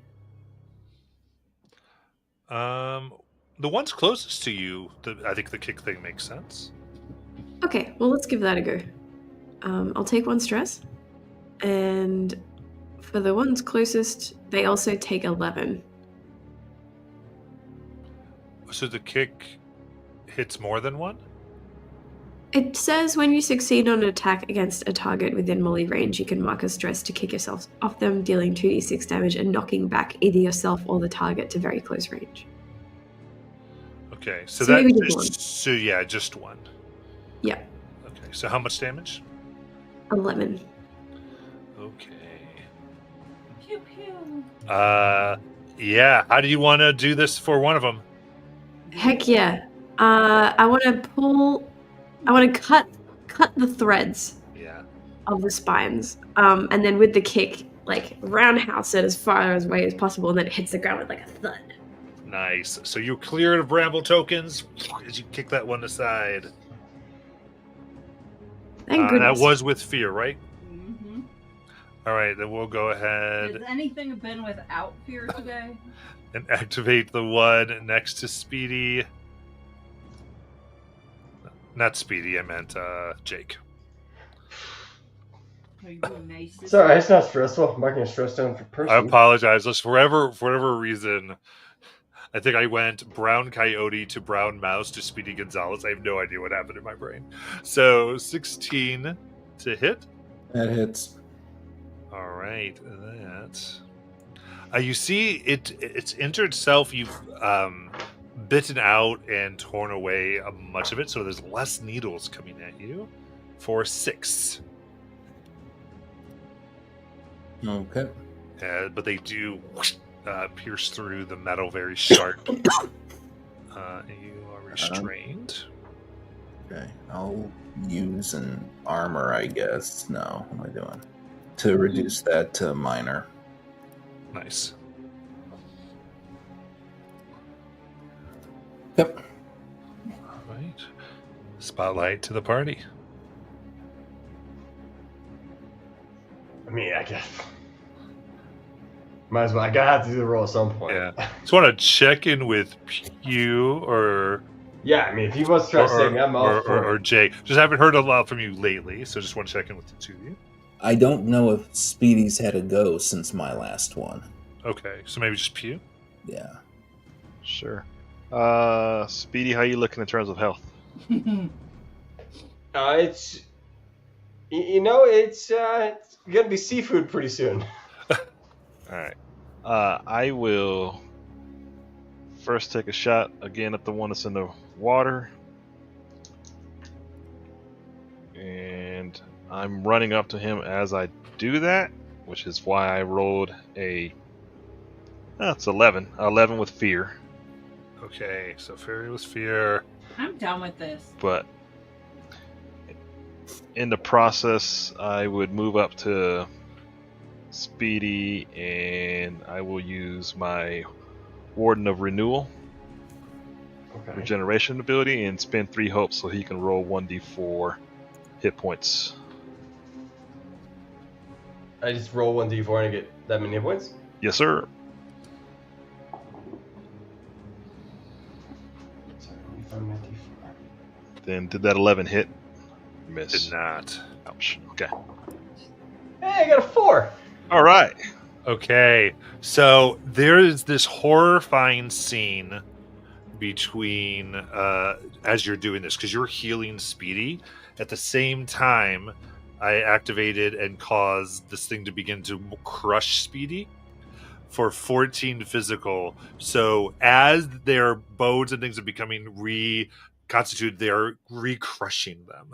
The ones closest to you, I think the kick thing makes sense. Okay. Well, let's give that a go. I'll take 1 stress, and for the ones closest, they also take 11. So the kick hits more than 1? It says when you succeed on an attack against a target within melee range, you can mark a stress to kick yourself off them, dealing 2d6 damage and knocking back either yourself or the target to very close range. Okay, so So maybe that's just 1. so yeah, just 1. Yeah, Okay, so how much damage? 11. Okay. Pew pew. Yeah. How do you want to do this for one of them? Heck yeah. I want to cut the threads Yeah. of the spines, and then with the kick, like roundhouse it as far away as possible, and then it hits the ground with like a thud. Nice. So you cleared of bramble tokens as you kick that one aside. Thank goodness. That was with fear, right? Mm-hmm. All right, then we'll go Has ahead anything been without fear today? and activate the one next to Speedy. Not Speedy, I meant Jake. Are you being nice? Sorry, it's not stressful. I'm marking a stress down for person. I apologize. Just for whatever reason, I think I went Brown Coyote to Brown Mouse to Speedy Gonzalez. I have no idea what happened in my brain. So 16 to hit. That hits. All right, that. You see, it's entered itself. You've bitten out and torn away much of it, so there's less needles coming at you for 6. Okay. But they do pierce through the metal very sharp. And you are restrained. Okay. I'll use an armor, I guess. No, what am I doing? To reduce that to minor. Nice. Yep. All right. Spotlight to the party. I mean, I guess. Might as well. I gotta have to do the roll at some point. Yeah. Just want to check in with Pew or Yeah, I mean, if he wants to try to save me, I'm all for or it. Jake. Just haven't heard a lot from you lately, so just want to check in with the two of you. I don't know if Speedy's had a go since my last one. Okay, so maybe just Pew. Yeah. Sure. Speedy, how you looking in terms of health? It's, it's gonna be seafood pretty soon. All right. I will first take a shot again at the one that's in the water, and I'm running up to him as I do that, which is why I rolled a. That's 11. 11 with fear, Okay, so Furious Fear. I'm done with this. but in the process, I would move up to Speedy, and I will use my Warden of Renewal Okay. regeneration ability and spend 3 hopes so he can roll 1d4 hit points. I just roll 1d4 and I get that many hit points. Yes, sir. Sorry, let me find my d4. Then did that 11 hit? Miss. Did not. Ouch. Okay. Hey, I got a 4. All right. Okay, so there is this horrifying scene between as you're doing this because you're healing Speedy. At the same time, I activated and caused this thing to begin to crush Speedy for 14 physical. So as their bones and things are becoming reconstituted, they're re-crushing them.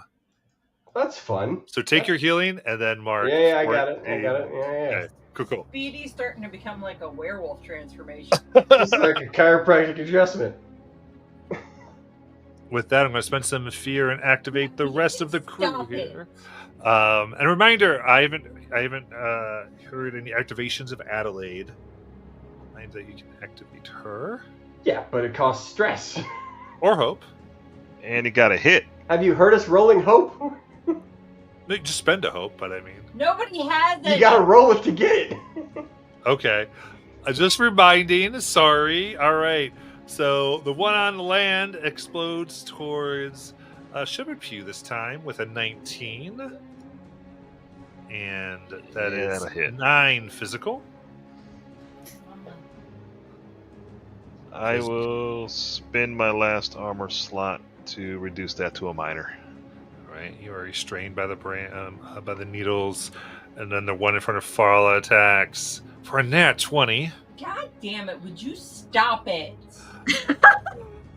That's fun. So take your healing and then mark. Yeah, I got it. 14. I got it. Yeah. Okay, cool. Speedy's starting to become like a werewolf transformation. This is like a chiropractic adjustment. With that, I'm going to spend some fear and activate the rest of the crew Stop it. here. And a reminder, I haven't heard any activations of Adelaide. Mind that you can activate her Yeah, but it costs stress. or Hope. And he got a hit. Have you heard us rolling hope? No, you just spend a Hope, but I mean, Nobody has it. You gotta roll it to get it. okay. Just reminding. Sorry. All right. So the one on land explodes towards Shepherd Pew this time with a 19. And that Yeah, is that'll hit. 9 physical. I will spend my last armor slot to reduce that to a minor. Right, you are restrained by the by the needles, and then the one in front of Farla attacks for a nat 20. God damn it! Would you stop it?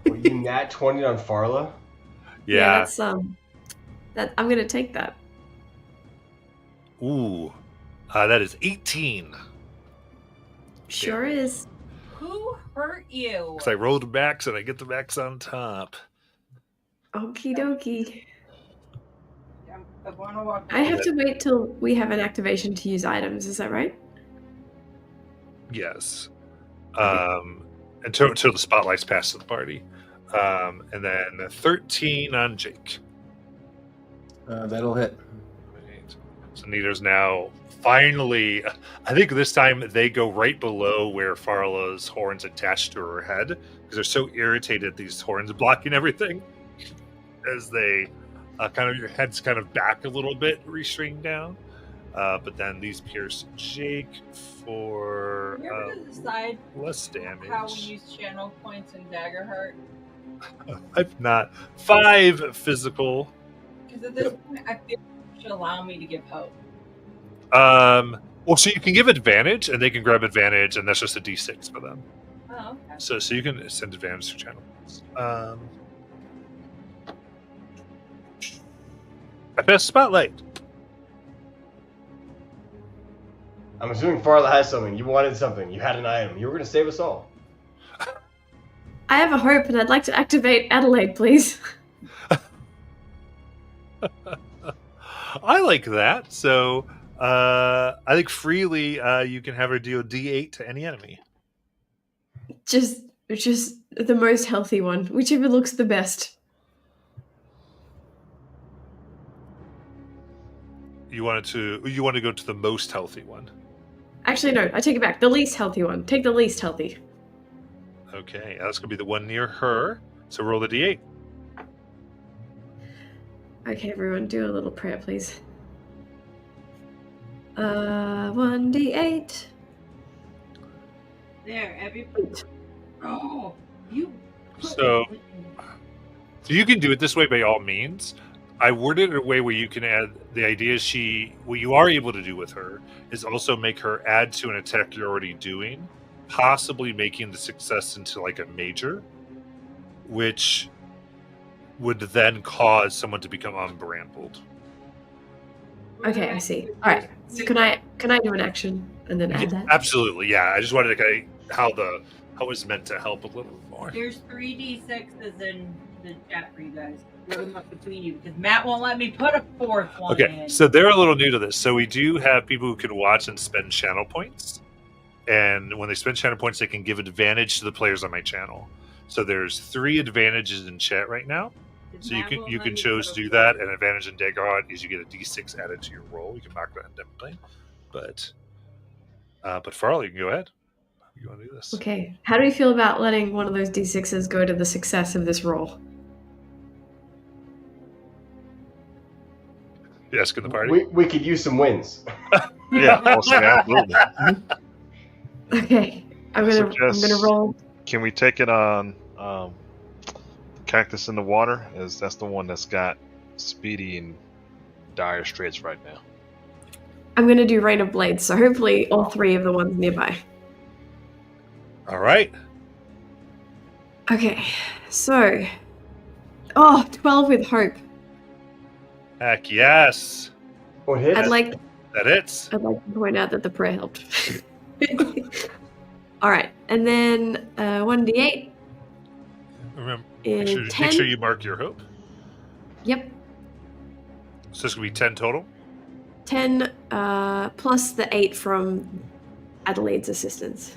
Were you nat 20 on Farla? Yeah. that's that I'm gonna take that. Ooh, that is 18. Sure is. Who hurt you? Because I rolled the max and I get the max on top. Okie dokie. I want to walk. I have to wait till we have an activation to use items. Is that right? Yes. Until the spotlight's passed to the party. And then 13 on Jake. That'll hit. Right. So Nito's now finally, I think this time they go right below where Farla's horns attached to her head because they're so irritated these horns blocking everything as they kind of, your head's kind of back a little bit, restrained down. But then these pierce Jake for You ever decide less damage. how we use channel points in Daggerheart? I've not. 5 physical. Because at this point, I feel you should allow me to give hope. Well, so you can give advantage, and they can grab advantage, and that's just a d6 for them. Oh, Okay. So you can send advantage to channel points. I passed spotlight. I'm assuming Farla has something. You wanted something. You had an item. You were going to save us all. I have a hope, and I'd like to activate Adelaide, please. I like that. So I think freely you can have her deal D8 to any enemy. Just the most healthy one, whichever looks the best. You want to go to the most healthy one. Actually, no, I take it back. The least healthy one. Take the least healthy. Okay, that's gonna be the one near her. So roll the D8. Okay, everyone, do a little prayer, please. 1d8. There, everybody. Oh, you. So you can do it this way by all means. I worded it a way where you can add the idea what you are able to do with her is also make her add to an attack you're already doing, possibly making the success into like a major, which would then cause someone to become unbrambled. Okay, I see. All right. So can I do an action and then add that? Absolutely, yeah. I just wanted to how it was meant to help a little more. There's 3d6s in the chat for you guys. Put them up between you because Matt won't let me put a fourth one Okay, in. so they're a little new to this. So we do have people who can watch and spend channel points. And when they spend channel points, they can give advantage to the players on my channel. So there's 3 advantages in chat right now. So you can choose to do that. And advantage in Dagon is you get a d6 added to your roll. You can mark that in Demon But Farley, you can go ahead. You want to do this? Okay. How do we feel about letting one of those d6s go to the success of this roll? You asking the party? We could use some wins. Yeah, also, absolutely. Okay. I'm gonna roll. Can we take it on Cactus in the Water? As that's the one that's got Speedy in dire straits right now. I'm gonna do Rain of Blades, so hopefully all 3 of the ones nearby. All right. Okay. So 12 with hope. Heck yes. What hits? I'd like That to point out that the prayer helped. All right, and then 1d8 Remember, is make 10. sure you mark your hope. Yep, So this could be 10 total. 10 plus the 8 from Adelaide's assistance.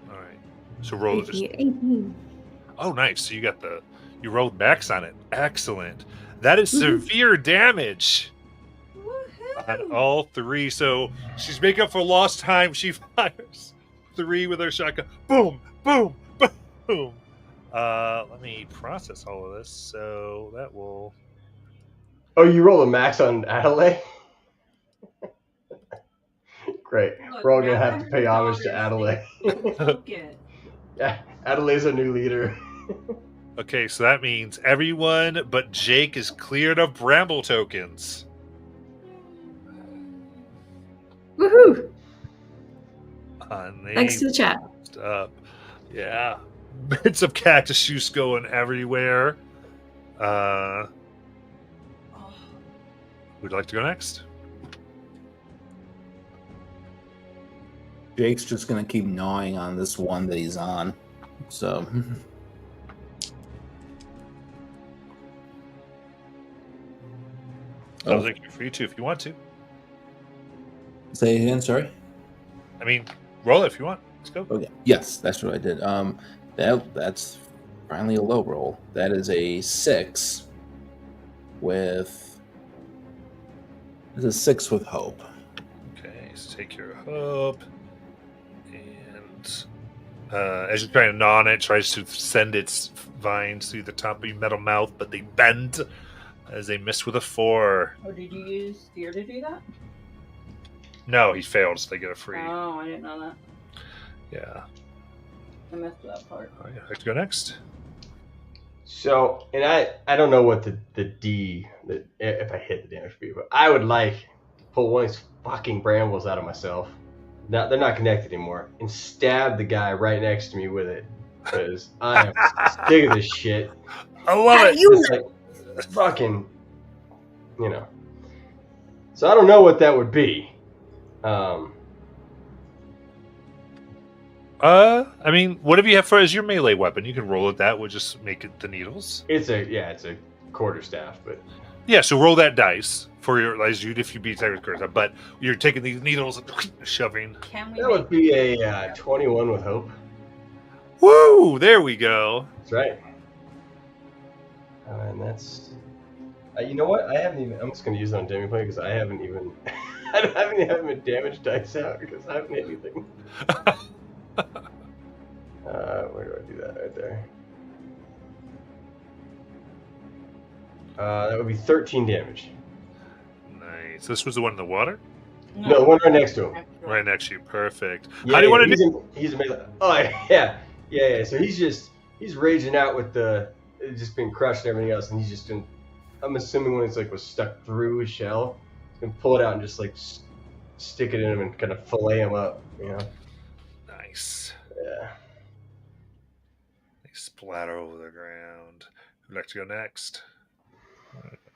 All right. So roll it. Making it 18. Oh, nice. So you rolled max on it. Excellent. That is Mhm. severe damage on Woohoo! all 3. So she's making up for lost time. She fires 3 with her shotgun. Boom, boom, boom. Let me process all of this. So that will. Oh, you roll a max on Adelaide? Great. Look, We're all going to Matt have to pay homage to Adelaide. Token. Yeah, Adelaide's our new leader. Okay, so that means everyone but Jake is cleared of bramble tokens. Woohoo! Thanks to the chat. Up. Yeah. Bits of cactus juice going everywhere. Would you like to go next? Jake's just gonna keep gnawing on this one that he's on. So I was like, you're free to if you want to. say it again, sorry. I mean, roll it if you want. Let's go. Okay. Yes, that's what I did. That's finally a low roll. That is a 6 with. It's a 6 with hope. Okay, so take your hope. And as you're trying to gnaw on it, it tries to send its vines through the top of your metal mouth, but they bend as they miss with a 4. Oh, did you use fear to do that? No, he failed, so they get a free. Oh, I didn't know that. Yeah. I missed that part. All right, I'd like to go next. So, and I don't know what the D, if I hit the damage would be, but I would like to pull one of these fucking brambles out of myself. they're not connected anymore, and stab the guy right next to me with it, because I am sick of this shit. I love How it. do you It's like fucking, you know. So I don't know what that would be. I mean, whatever you have for as your melee weapon, you can roll at that. We'll just make it the needles. It's a quarterstaff, but Yeah, so roll that dice for your as you if you beat Tiger's Curse. But you're taking these needles and shoving. Can we that would be a 21 with hope. Woo! There we go. That's right. And that's. You know what? I haven't even. I'm just gonna use it on Demiplane because I haven't even. I haven't even had damage dice out because I haven't hit anything. Where do I do that? Right there. That would be 13 damage. Nice. This was the one in the water? No, the one right next to him. Right next to you. Perfect. Yeah, How do you want to do He's a melee. Oh yeah. So he's raging out with the just being crushed and everything else, and he's just gonna. I'm assuming when it's like was stuck through his shell, he's gonna pull it out and just like stick it in him and kind of fillet him up. You know. Nice. Yeah. They splatter over the ground. Who'd like to go next?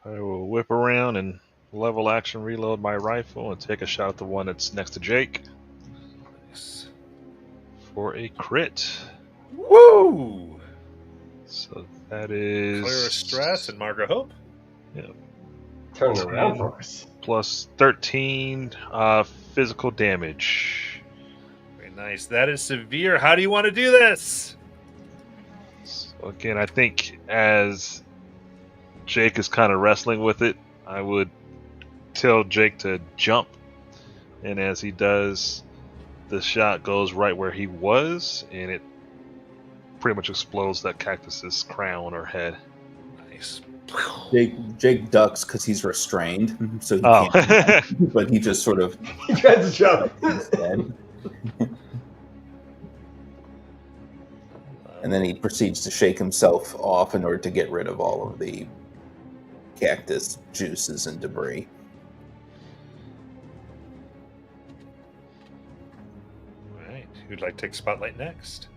I will whip around and level action reload my rifle and take a shot at the one that's next to Jake Nice. for a crit. Woo! So that is Clara Stress and Margaret Hope. Turn it around for us. plus 13 physical damage. Very nice. That is severe. How do you want to do this? So again, I think as Jake is kind of wrestling with it, I would tell Jake to jump, and as he does, the shot goes right where he was, and it pretty much explodes that cactus's crown or head. Nice. Jake ducks because he's restrained, so he Oh, can't. But he just sort of He tries to jump. instead, and then he proceeds to shake himself off in order to get rid of all of the cactus juices and debris. All right. Who'd like to take spotlight next?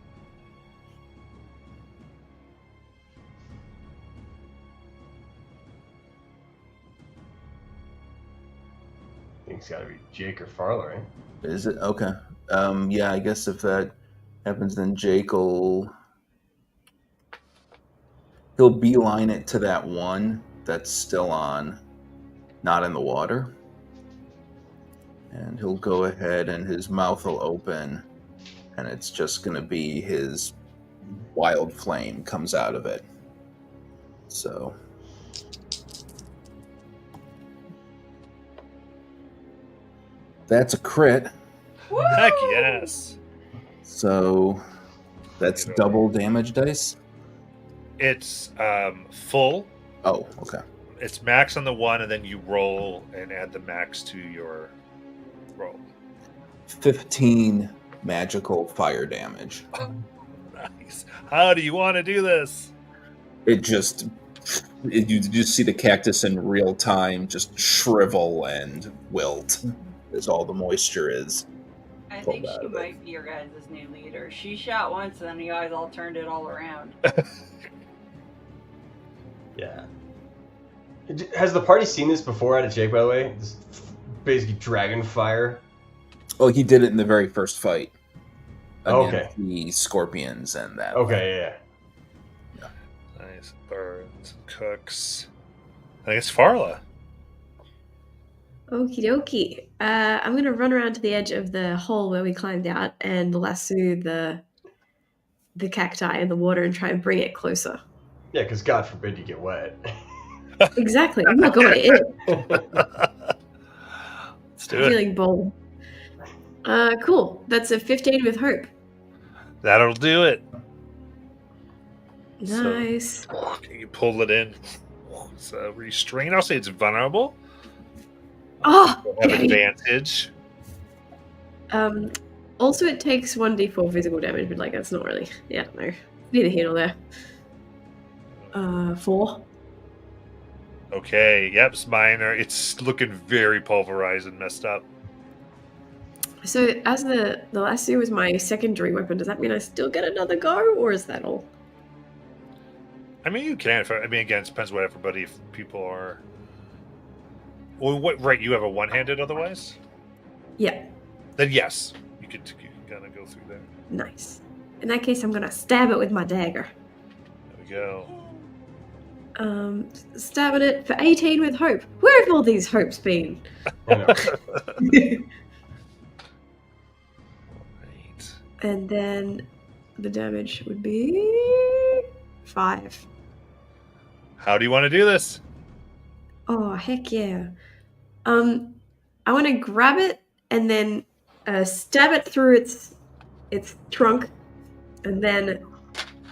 I think it's got to be Jake or Farler, right? Is it okay? Yeah, I guess if that happens, then Jake he'll beeline it to that one that's still not in the water, and he'll go ahead and his mouth will open, and it's just going to be his wild flame comes out of it. So that's a crit. Woo! Heck yes. So that's double damage dice. It's full. Oh, okay. It's max on the one, and then you roll and add the max to your roll. 15 magical fire damage. Nice. How do you want to do this? You just see the cactus in real time just shrivel and wilt as all the moisture is. I pulled think out she of it. might be your guys' new leader. She shot once, and then you guys all turned it all around. Yeah. Has the party seen this before out of Jake, by the way? This basically dragon fire. Oh, he did it in the very first fight. Okay. Against the scorpions and that. Okay, yeah. Nice. Burns, cooks. I guess Farla. Okie dokie. I'm gonna run around to the edge of the hole where we climbed out and lasso the cacti in the water and try and bring it closer. Yeah, because God forbid you get wet. Exactly. I'm not going in. Let's do it. Feeling bold. Cool. That's a 15 with hope. That'll do it. So- Nice. You pull it in. So restrain. I'll say it's vulnerable. Oh, Have yay. advantage. Also, it takes 1d4 physical damage, but like that's not really. Yeah, no. Neither here nor there. 4. Okay. Yep. It's minor. It's looking very pulverized and messed up. So, as the lasso is my secondary weapon, does that mean I still get another go, or is that all? I mean, you can. I mean, again, it depends what everybody. If people are. Well, what? Right, you have a one-handed. Otherwise, Yeah, then yes, you can kind of go through there. nice. In that case, I'm gonna stab it with my dagger. There we go. Stabbing it for 18 with hope. Where have all these hopes been? I know. Right. And then the damage would be 5. How do you want to do this? Oh, heck yeah. I want to grab it and then stab it through its trunk, and then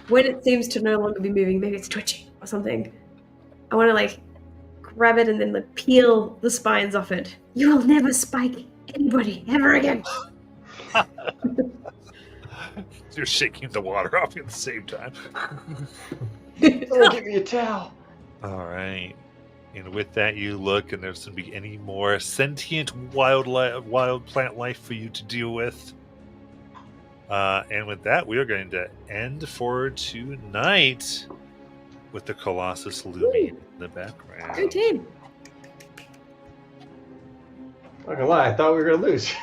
when it seems to no longer be moving, maybe it's twitching or something, I want to like grab it and then like peel the spines off it. You will never spike anybody ever again. You're shaking the water off at the same time. Someone give me a towel. All right. And with that, you look, and there's going to be any more sentient wild plant life for you to deal with. And with that, we are going to end for tonight with the Colossus looming in the background. Good team. Not gonna lie, I thought we were gonna lose.